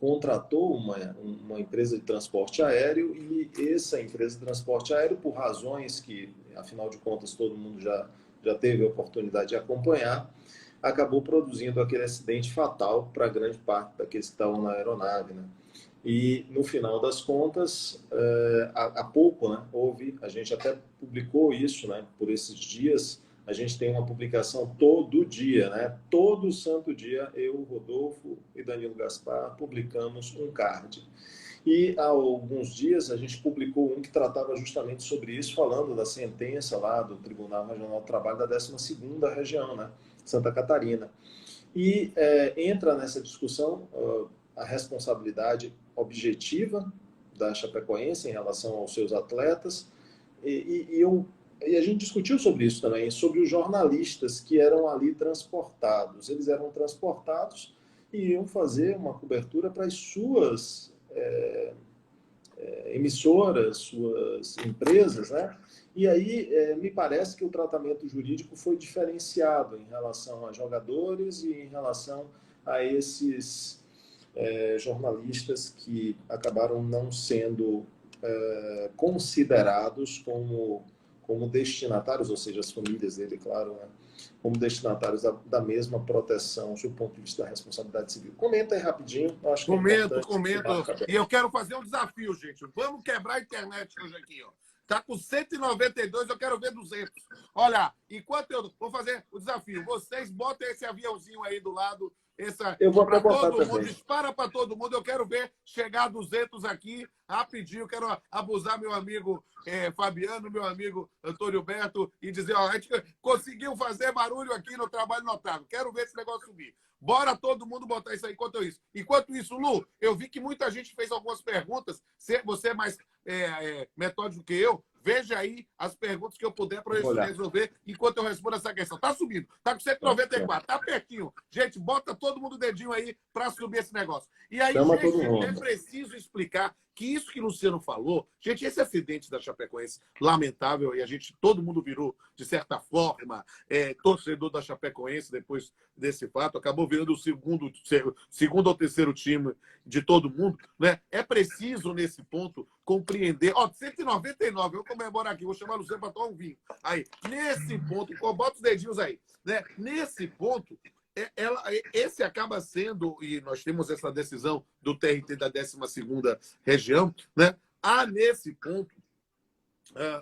contratou uma empresa de transporte aéreo e essa empresa de transporte aéreo, por razões que, afinal de contas, todo mundo já teve a oportunidade de acompanhar, acabou produzindo aquele acidente fatal para grande parte daqueles que estavam na aeronave, né? E, no final das contas, há pouco, né, a gente até publicou isso, né, por esses dias, a gente tem uma publicação todo dia, né? Todo santo dia, eu, Rodolfo e Danilo Gaspar publicamos um card. E há alguns dias a gente publicou um que tratava justamente sobre isso, falando da sentença lá do Tribunal Regional do Trabalho da 12ª região, né? Santa Catarina. E entra nessa discussão a responsabilidade objetiva da Chapecoense em relação aos seus atletas. E a gente discutiu sobre isso também, sobre os jornalistas que eram ali transportados. Eles eram transportados e iam fazer uma cobertura para as suas emissoras, suas empresas, né? E aí me parece que o tratamento jurídico foi diferenciado em relação a jogadores e em relação a esses jornalistas que acabaram não sendo considerados como destinatários, ou seja, as famílias dele, claro, né? Como destinatários da mesma proteção, do ponto de vista da responsabilidade civil. Comenta aí rapidinho. Acho que comento. E eu quero fazer um desafio, gente. Vamos quebrar a internet hoje aqui, ó. Tá com 192, eu quero ver 200. Olha, enquanto eu vou fazer o desafio, vocês botem esse aviãozinho aí do lado, eu vou para todo mundo, também. dispara para todo mundo. Eu quero ver chegar a 200 aqui rapidinho. Eu quero abusar meu amigo Fabiano, meu amigo Antônio Berto e dizer, ó, a gente conseguiu fazer barulho aqui no Trabalho Notável. Quero ver esse negócio subir. Bora todo mundo botar isso aí enquanto isso, Lu, eu vi que muita gente fez algumas perguntas. Você é mais metódico que eu. Veja aí as perguntas que eu puder para eu resolver enquanto eu respondo essa questão. Tá subindo. Tá com 194. Tá pertinho. Gente, bota todo mundo o dedinho aí para subir esse negócio. E aí, gente, é preciso explicar que isso que o Luciano falou, gente, esse acidente da Chapecoense, lamentável, e todo mundo virou, de certa forma, torcedor da Chapecoense depois desse fato, acabou virando o segundo ou terceiro time de todo mundo, né? É preciso, nesse ponto, compreender. Ó, 199, eu vou comemorar aqui, vou chamar o Luciano para tomar um vinho. Aí, nesse ponto, bota os dedinhos aí, né? Nesse ponto, esse acaba sendo, e nós temos essa decisão do TRT da 12ª região, né? Há nesse ponto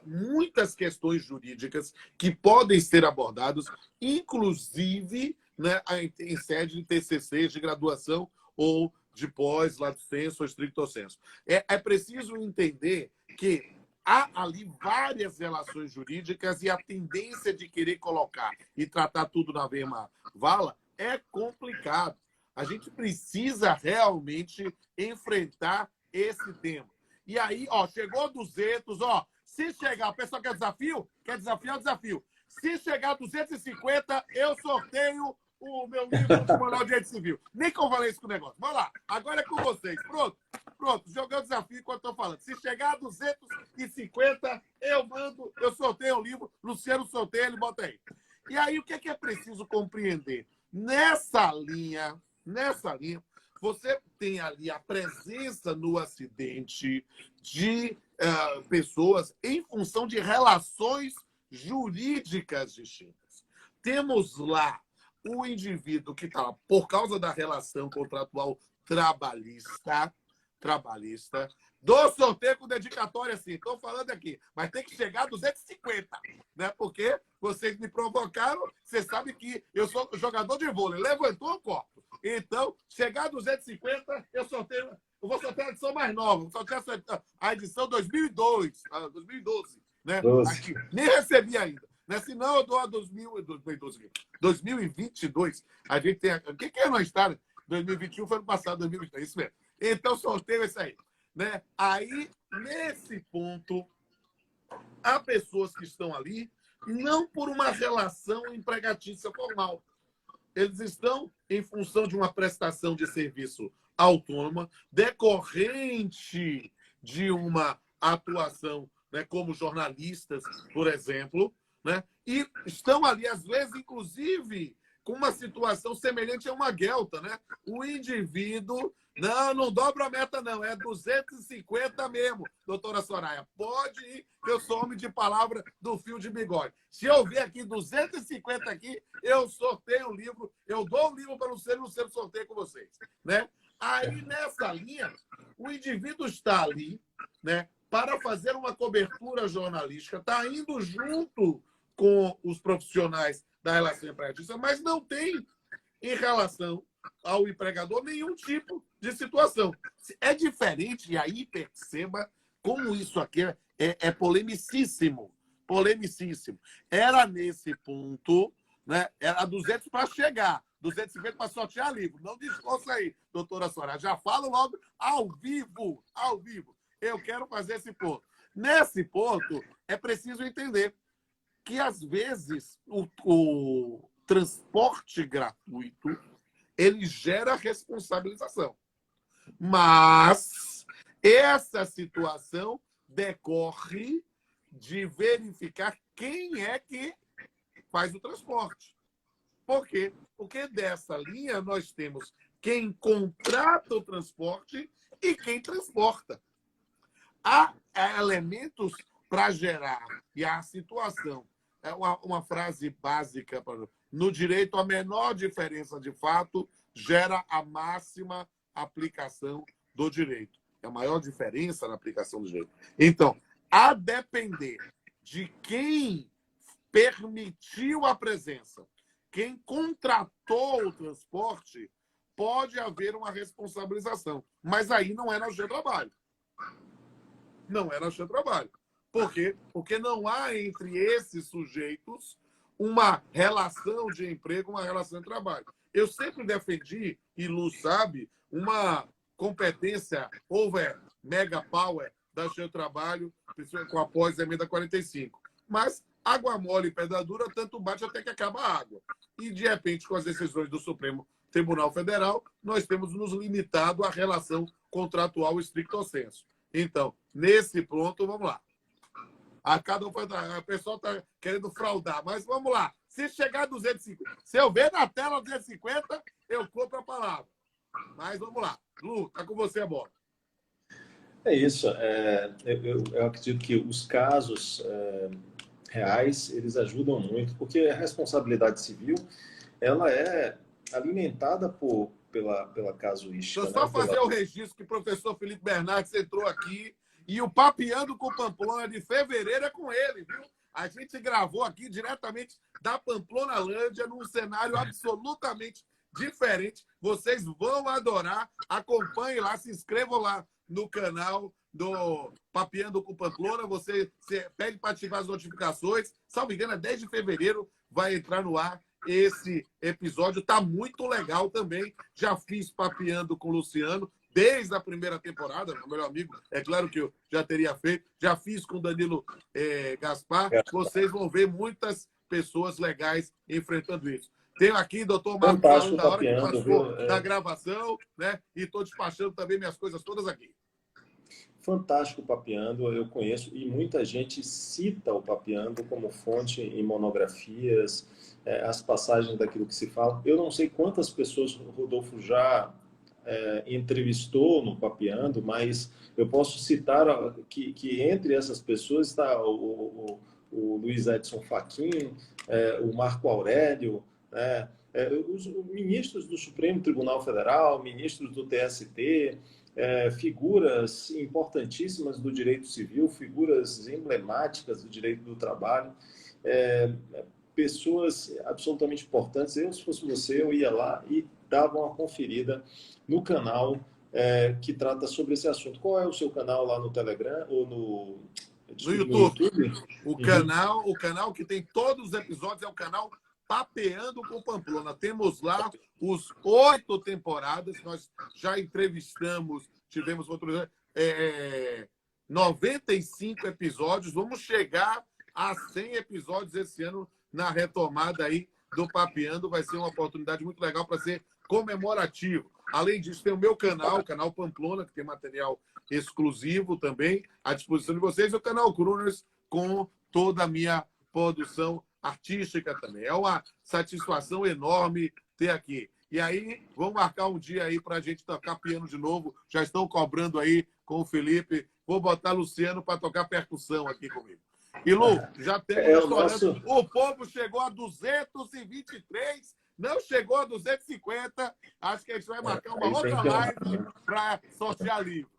muitas questões jurídicas que podem ser abordadas, inclusive, né, em sede de TCC, de graduação ou de pós, lato sensu ou stricto sensu. É preciso entender que há ali várias relações jurídicas e a tendência de querer colocar e tratar tudo na mesma vala é complicado. A gente precisa realmente enfrentar esse tema. E aí, ó, chegou 200, ó, se chegar, o pessoal quer desafio? Quer desafiar o desafio. Se chegar a 250, eu sorteio o meu livro de Manual de Direito Civil. Nem que eu falei isso com o negócio. Vamos lá, agora é com vocês. Pronto, pronto, joguei o desafio enquanto estou falando. Se chegar a 250, eu sorteio o livro, Luciano sorteia, ele bota aí. E aí, o que é preciso compreender? Nessa linha, você tem ali a presença no acidente de pessoas em função de relações jurídicas distintas. Temos lá o indivíduo que está lá por causa da relação contratual trabalhista, do sorteio com dedicatória, assim, estou falando aqui, mas tem que chegar a 250, né? Porque vocês me provocaram, você sabe que eu sou jogador de vôlei, levantou o copo. Então, chegar a 250, eu vou sortear a edição mais nova, vou sortear a edição 2002, 2012, né? Aqui, nem recebi ainda. Né? Se não, eu dou a 2022. A gente tem. O que é nós está? 2021 foi ano passado, 2023, isso mesmo. Então, sorteio esse aí. Né? Aí, nesse ponto, há pessoas que estão ali não por uma relação empregatícia formal. Eles estão em função de uma prestação de serviço autônoma, decorrente de uma atuação, né, como jornalistas, por exemplo, né, e estão ali, às vezes, inclusive, com uma situação semelhante a uma guelta, né? O indivíduo, não dobra a meta, não, é 250 mesmo, doutora Soraya. Pode ir, que eu sou homem de palavra do fio de bigode. Se eu ver aqui 250 aqui, eu sorteio o livro, eu dou o livro para o Luciano sorteio com vocês, né? Aí, nessa linha, o indivíduo está ali, né, para fazer uma cobertura jornalística, está indo junto com os profissionais da relação empregatícia, mas não tem, em relação ao empregador, nenhum tipo de situação. É diferente, e aí perceba como isso aqui é polemicíssimo. Polemicíssimo. Era nesse ponto, né? Era 200 para chegar, 250 para sortear livro. Não discursa aí, doutora Soraya. Já falo logo ao vivo, ao vivo. Eu quero fazer esse ponto. Nesse ponto, é preciso entender que, às vezes, o transporte gratuito ele gera responsabilização. Mas essa situação decorre de verificar quem é que faz o transporte. Por quê? Porque dessa linha nós temos quem contrata o transporte e quem transporta. Há elementos para gerar, e a situação é uma frase básica. No direito, a menor diferença de fato gera a máxima aplicação do direito. É a maior diferença na aplicação do direito. Então, a depender de quem permitiu a presença, quem contratou o transporte, pode haver uma responsabilização. Mas aí não é na justiça do trabalho. Não é na justiça do trabalho. Por quê? Porque não há entre esses sujeitos uma relação de emprego, uma relação de trabalho. Eu sempre defendi, e Lu sabe, uma competência over mega power da justiça do trabalho, principalmente com a pós-emenda 45. Mas água mole e pedra dura, tanto bate até que acaba a água. E, de repente, com as decisões do Supremo Tribunal Federal, nós temos nos limitado à relação contratual stricto sensu. Então, nesse ponto, vamos lá. O pessoal está querendo fraudar, mas vamos lá. Se chegar a 250, se eu ver na tela 250, eu compro a palavra. Mas vamos lá. Lu, está com você a bola. É isso. Eu acredito que os casos reais, eles ajudam muito, porque a responsabilidade civil, ela é alimentada pela casuística. Deixa eu só fazer o registro que o professor Felipe Bernardes entrou aqui e o Papeando com Pamplona de fevereiro é com ele, viu? A gente gravou aqui diretamente da Pamplonalândia num cenário absolutamente diferente. Vocês vão adorar. Acompanhem lá, se inscrevam lá no canal do Papeando com Pamplona. Você pede para ativar as notificações. Salvo engano, é 10 de fevereiro vai entrar no ar esse episódio. Está muito legal também. Já fiz Papeando com o Luciano desde a primeira temporada, meu melhor amigo. É claro que eu já teria feito. Já fiz com o Danilo Gaspar. Vocês vão ver muitas pessoas legais enfrentando isso. Tenho aqui doutor Marcos falando da hora que passou da gravação, né? E estou despachando também minhas coisas todas aqui. Fantástico Papeando, eu conheço, e muita gente cita o Papeando como fonte em monografias, as passagens daquilo que se fala. Eu não sei quantas pessoas o Rodolfo já entrevistou no Papeando, mas eu posso citar que entre essas pessoas está o Luiz Edson Fachin, o Marco Aurélio, os ministros do Supremo Tribunal Federal, ministros do TST, figuras importantíssimas do direito civil, figuras emblemáticas do direito do trabalho, pessoas absolutamente importantes. Eu, se fosse você, eu ia lá e dava uma conferida no canal que trata sobre esse assunto. Qual é o seu canal lá no Telegram ou no YouTube? O canal que tem todos os episódios é o canal Papeando com Pamplona. Temos lá os 8 temporadas. Nós já entrevistamos, tivemos 95 episódios. Vamos chegar a 100 episódios esse ano na retomada aí do Papeando. Vai ser uma oportunidade muito legal para ser comemorativo. Além disso, tem o meu canal, o canal Pamplona, que tem material exclusivo também à disposição de vocês, e o canal Cruners com toda a minha produção artística também. É uma satisfação enorme ter aqui. E aí, vamos marcar um dia aí para a gente tocar piano de novo. Já estão cobrando aí com o Felipe. Vou botar Luciano para tocar percussão aqui comigo. E, Lu, já temos o povo chegou a 223, não chegou a 250. Acho que a gente vai marcar uma outra live para sortear livro.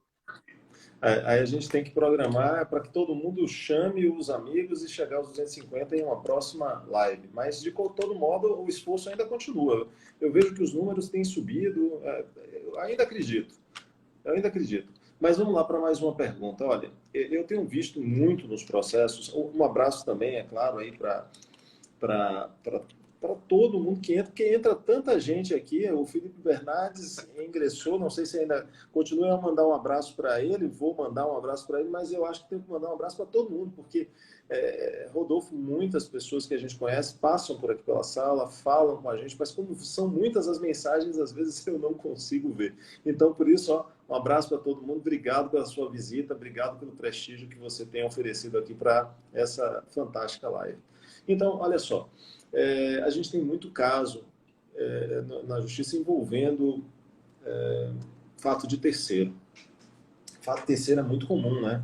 Aí a gente tem que programar para que todo mundo chame os amigos e chegar aos 250 em uma próxima live. Mas, de todo modo, o esforço ainda continua. Eu vejo que os números têm subido. Eu ainda acredito. Mas vamos lá para mais uma pergunta. Olha, eu tenho visto muito nos processos. Um abraço também, é claro, aí para todo mundo que entra, porque entra tanta gente aqui. O Felipe Bernardes ingressou, não sei se ainda continua a mandar um abraço para ele, vou mandar um abraço para ele, mas eu acho que tenho que mandar um abraço para todo mundo, porque, Rodolfo, muitas pessoas que a gente conhece passam por aqui pela sala, falam com a gente, mas como são muitas as mensagens, às vezes eu não consigo ver. Então, por isso, um abraço para todo mundo, obrigado pela sua visita, obrigado pelo prestígio que você tem oferecido aqui para essa fantástica live. Então, olha só, a gente tem muito caso na justiça envolvendo fato de terceiro. Fato terceiro é muito comum, né?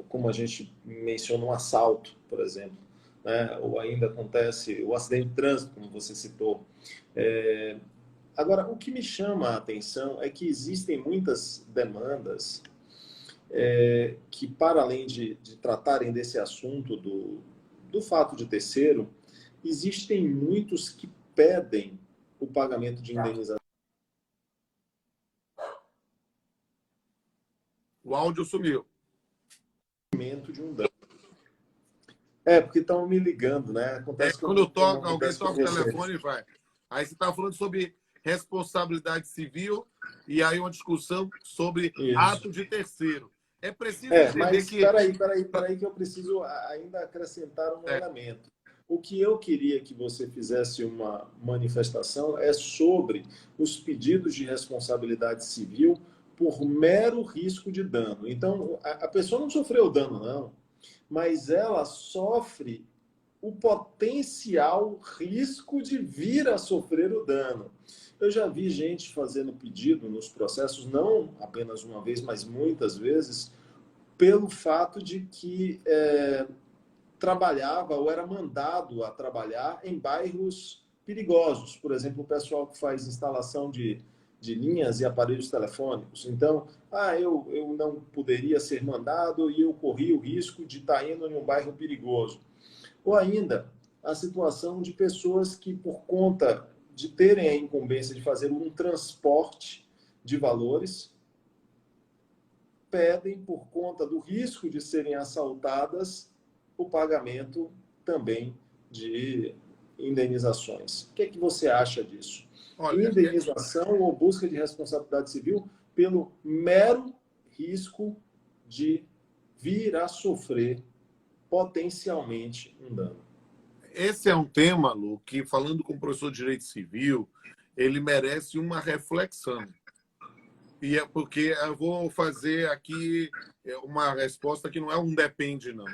Como a gente menciona, um assalto, por exemplo, né? Ou ainda acontece o acidente de trânsito, como você citou. Agora, o que me chama a atenção é que existem muitas demandas que, para além de tratarem desse assunto do fato de terceiro, existem muitos que pedem o pagamento de indenização. O áudio sumiu. De um dano. Porque estão me ligando, né? Acontece quando alguém toca o telefone, vai. Aí você está falando sobre responsabilidade civil e aí uma discussão sobre ato de terceiro. É preciso entender mas que... Peraí, que eu preciso ainda acrescentar um elemento. O que eu queria que você fizesse uma manifestação é sobre os pedidos de responsabilidade civil por mero risco de dano. Então, a pessoa não sofreu dano, não, mas ela sofre o potencial risco de vir a sofrer o dano. Eu já vi gente fazendo pedido nos processos, não apenas uma vez, mas muitas vezes, pelo fato de que trabalhava ou era mandado a trabalhar em bairros perigosos. Por exemplo, o pessoal que faz instalação de linhas e aparelhos telefônicos. Então, eu não poderia ser mandado e eu corri o risco de estar indo em um bairro perigoso. Ou ainda, a situação de pessoas que, por conta de terem a incumbência de fazer um transporte de valores, pedem, por conta do risco de serem assaltadas, o pagamento também de indenizações. O que é que você acha disso? Olha, Indenização ou busca de responsabilidade civil pelo mero risco de vir a sofrer potencialmente um dano. esse é um tema, Lu, que, falando com o professor de Direito Civil, ele merece uma reflexão. E é porque eu vou fazer aqui uma resposta que não é um depende, não.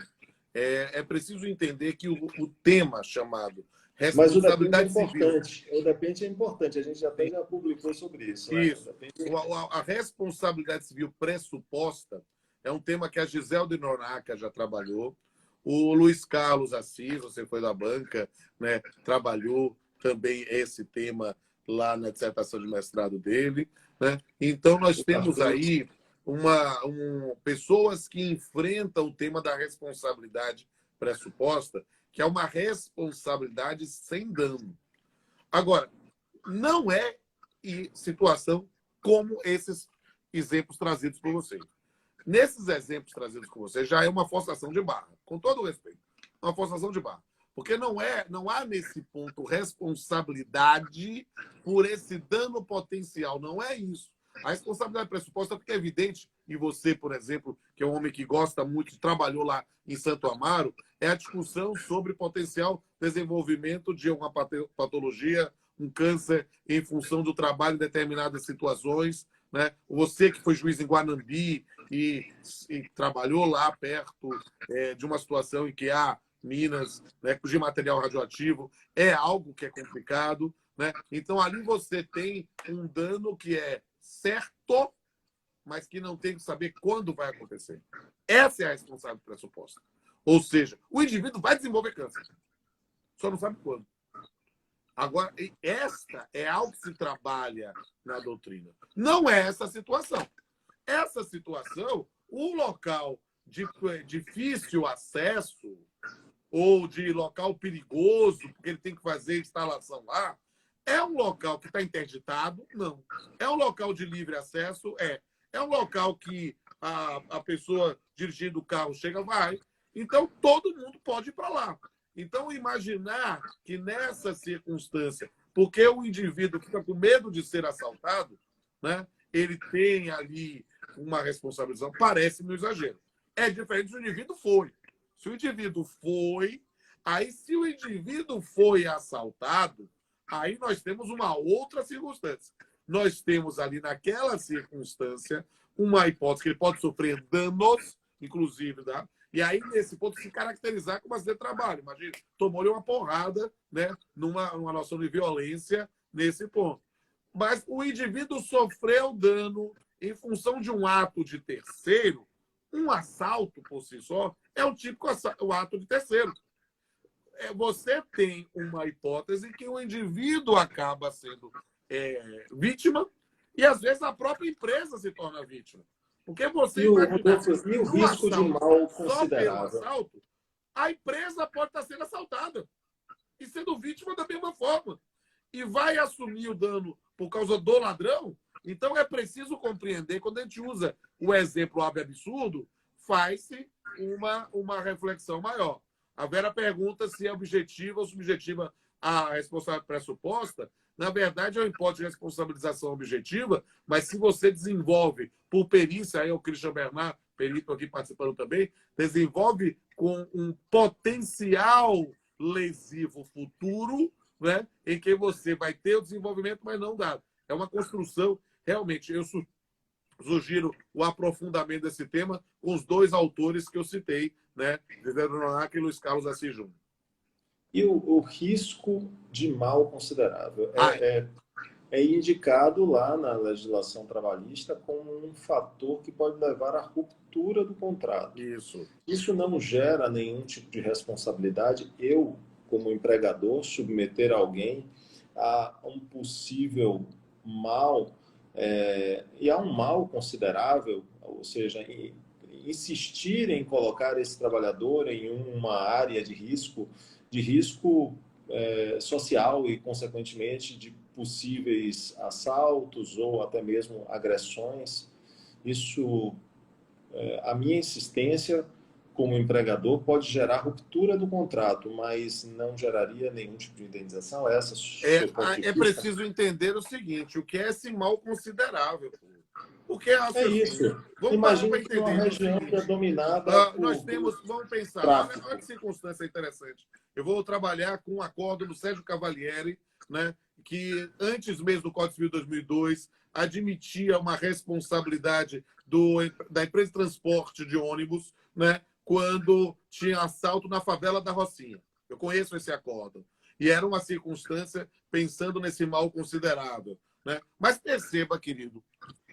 É preciso entender que o tema chamado Mas o depende é responsabilidade civil. importante. O depende é importante. A gente até já publicou sobre isso. Né? Isso. A responsabilidade civil pressuposta é um tema que a Gisele de Noronha já trabalhou. O Luiz Carlos Assis, você foi da banca, né, trabalhou também esse tema lá na dissertação de mestrado dele. Né? Então, nós temos aí pessoas que enfrentam o tema da responsabilidade pressuposta, que é uma responsabilidade sem dano. Agora, não é situação como esses exemplos trazidos por vocês. Nesses exemplos trazidos por vocês, já é uma forçação de barra, com todo o respeito. Uma forçação de barra. Porque não há nesse ponto responsabilidade por esse dano potencial. Não é isso. A responsabilidade pressuposta fica evidente, e você, por exemplo, que é um homem que gosta muito, trabalhou lá em Santo Amaro, é a discussão sobre potencial desenvolvimento de uma patologia, um câncer, em função do trabalho em determinadas situações. Né? Você que foi juiz em Guanambi e trabalhou lá perto de uma situação em que há minas, né, de material radioativo, é algo que é complicado. Né? Então, ali você tem um dano que é certo, mas que não tem que saber quando vai acontecer. Essa é a responsabilidade pressuposta. Ou seja, o indivíduo vai desenvolver câncer, só não sabe quando. Agora, esta é algo que se trabalha na doutrina. Não é essa situação. Essa situação, o local de difícil acesso ou de local perigoso, porque ele tem que fazer instalação lá, é um local que está interditado? Não. É um local de livre acesso? É um local que a pessoa dirigindo o carro chega, vai. Então, todo mundo pode ir para lá. Então, imaginar que nessa circunstância, porque o indivíduo fica com medo de ser assaltado, né, ele tem ali uma responsabilização, parece-me um exagero. É diferente se o indivíduo foi. Se o indivíduo foi, aí se o indivíduo foi assaltado, aí nós temos uma outra circunstância. Nós temos ali naquela circunstância uma hipótese que ele pode sofrer danos, inclusive, tá? E aí, nesse ponto, se caracterizar como acidente de trabalho. Imagina, tomou-lhe uma porrada, né, numa noção de violência nesse ponto. Mas o indivíduo sofreu dano em função de um ato de terceiro. Um assalto, por si só, é um típico o ato de terceiro. Você tem uma hipótese que o indivíduo acaba sendo vítima e, às vezes, a própria empresa se torna vítima. Porque você imaginar e o risco de mal só pelo considerável. assalto, a empresa pode estar sendo assaltada e sendo vítima da mesma forma. E vai assumir o dano por causa do ladrão. Então é preciso compreender, quando a gente usa o exemplo absurdo, faz-se uma reflexão maior. A Vera pergunta se é objetiva ou subjetiva a responsabilidade pressuposta. Na verdade, é uma hipótese de responsabilização objetiva, mas se você desenvolve por perícia, aí é o Christian Bernard, perito aqui participando também, desenvolve com um potencial lesivo futuro, né, em que você vai ter o desenvolvimento, mas não dado. É uma construção, realmente, eu sugiro o aprofundamento desse tema com os dois autores que eu citei, né, Gisele de Noronha e Luiz Carlos Assis Júnior. E o risco de mal considerável é indicado lá na legislação trabalhista como um fator que pode levar à ruptura do contrato. Isso não gera nenhum tipo de responsabilidade. Eu, como empregador, submeter alguém a um possível mal, e a um mal considerável, ou seja, insistir em colocar esse trabalhador em uma área de risco social e, consequentemente, de possíveis assaltos ou até mesmo agressões. Isso, a minha insistência como empregador pode gerar ruptura do contrato, mas não geraria nenhum tipo de indenização. Essa é o seu ponto de É vista? preciso entender o seguinte, o que é esse mal considerável? Porque É isso. vamos parar para Imagine que uma entender o região que é seguinte. dominada Nós pelo temos, vamos pensar, olha tráfico. que circunstância interessante. Eu vou trabalhar com um acordo do Sérgio Cavalieri, né, que antes mesmo do Código Civil 2002 admitia uma responsabilidade da empresa de transporte de ônibus, né, quando tinha assalto na favela da Rocinha. Eu conheço esse acordo. E era uma circunstância pensando nesse mal considerável. Né? Mas perceba, querido,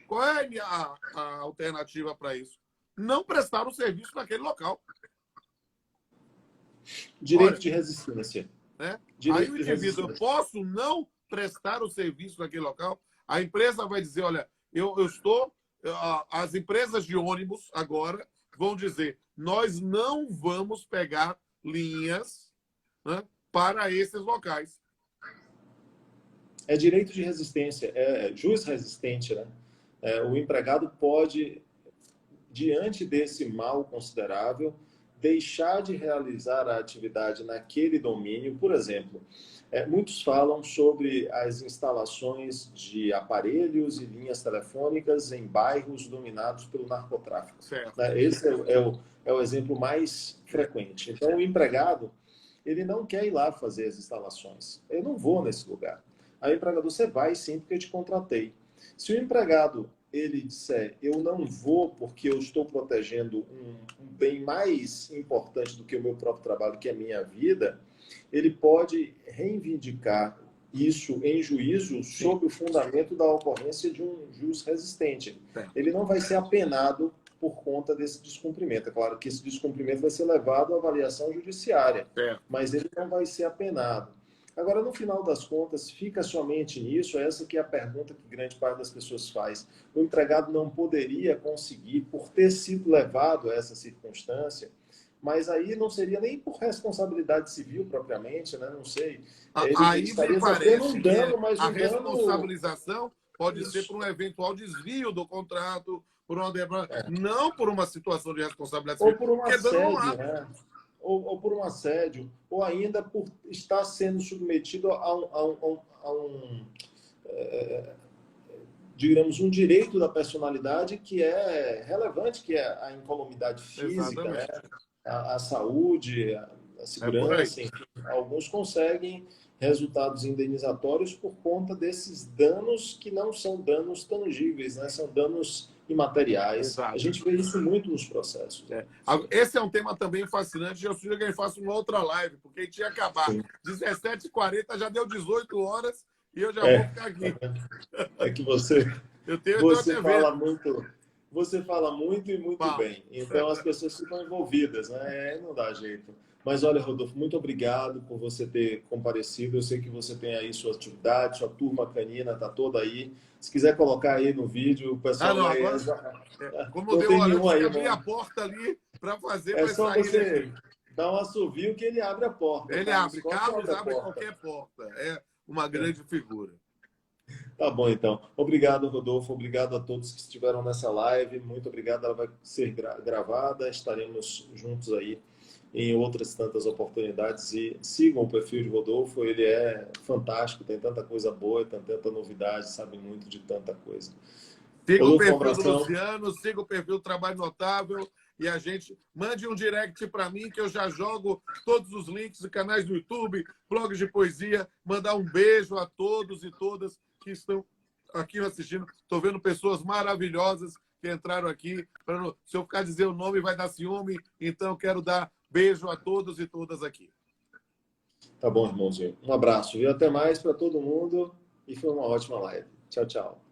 qual é a alternativa para isso? Não prestar o serviço naquele local. Direito Olha, de resistência. né? Aí Direito o de indivíduo, eu resistência. posso não prestar o serviço naquele local? A empresa vai dizer, olha, eu estou... As empresas de ônibus agora vão dizer, nós não vamos pegar linhas, né, para esses locais. É direito de resistência, é jus resistente, né? O empregado pode, diante desse mal considerável, deixar de realizar a atividade naquele domínio. Por exemplo, muitos falam sobre as instalações de aparelhos e linhas telefônicas em bairros dominados pelo narcotráfico. Certo. Esse é o exemplo mais frequente. Então, o empregado, ele não quer ir lá fazer as instalações. Eu não vou nesse lugar. Aí o empregador, você vai sim, porque eu te contratei. Se o empregado ele disser, eu não vou porque eu estou protegendo um bem mais importante do que o meu próprio trabalho, que é a minha vida, ele pode reivindicar isso em juízo sob o fundamento da ocorrência de um jus resistente. Ele não vai ser apenado por conta desse descumprimento. É claro que esse descumprimento vai ser levado à avaliação judiciária, mas ele não vai ser apenado. Agora, no final das contas, fica somente nisso, essa que é a pergunta que grande parte das pessoas faz. O empregado não poderia conseguir, por ter sido levado a essa circunstância, mas aí não seria nem por responsabilidade civil propriamente, né? Não sei. Aí Ele estaria me sofrendo parece um dano, mas que a um dano... responsabilização pode ser por um eventual desvio do contrato, por uma não por uma situação de responsabilidade civil, ou por um porque dano não há. assédio, né? Ou por um assédio, ou ainda por estar sendo submetido a um digamos, um direito da personalidade que é relevante, que é a incolumidade física, né? A saúde, a segurança, enfim. Alguns conseguem resultados indenizatórios por conta desses danos que não são danos tangíveis, né? São danos imateriais. Exato. A gente vê isso muito nos processos. Esse é um tema também fascinante. Eu sugiro que a gente faça uma outra live, porque a gente ia acabar. 17h40, já deu 18 horas e eu já vou ficar aqui. É que você fala muito e muito bem. Então as pessoas ficam envolvidas, né? Não dá jeito. Mas olha, Rodolfo, muito obrigado por você ter comparecido. Eu sei que você tem aí sua atividade, sua turma canina está toda aí. Se quiser colocar aí no vídeo, o pessoal vai... Como deu hora, eu abri a porta ali para fazer. É só você dar um assovio que ele abre a porta. Ele abre. Carlos abre qualquer porta. É uma grande figura. Tá bom, então. Obrigado, Rodolfo. Obrigado a todos que estiveram nessa live. Muito obrigado. Ela vai ser gravada. Estaremos juntos aí em outras tantas oportunidades. E sigam o perfil de Rodolfo. Ele é fantástico. Tem tanta coisa boa, tem tanta novidade, sabe muito de tanta coisa. Siga o perfil do Luciano, siga o perfil do Trabalho Notável. E a gente mande um direct para mim que eu já jogo todos os links e canais do YouTube, blogs de poesia. Mandar um beijo a todos e todas que estão aqui assistindo. Estou vendo pessoas maravilhosas que entraram aqui. Se eu ficar dizendo o nome, vai dar ciúme. Então, eu quero dar beijo a todos e todas aqui. Tá bom, irmãozinho. Um abraço. E até mais para todo mundo. E foi uma ótima live. Tchau, tchau.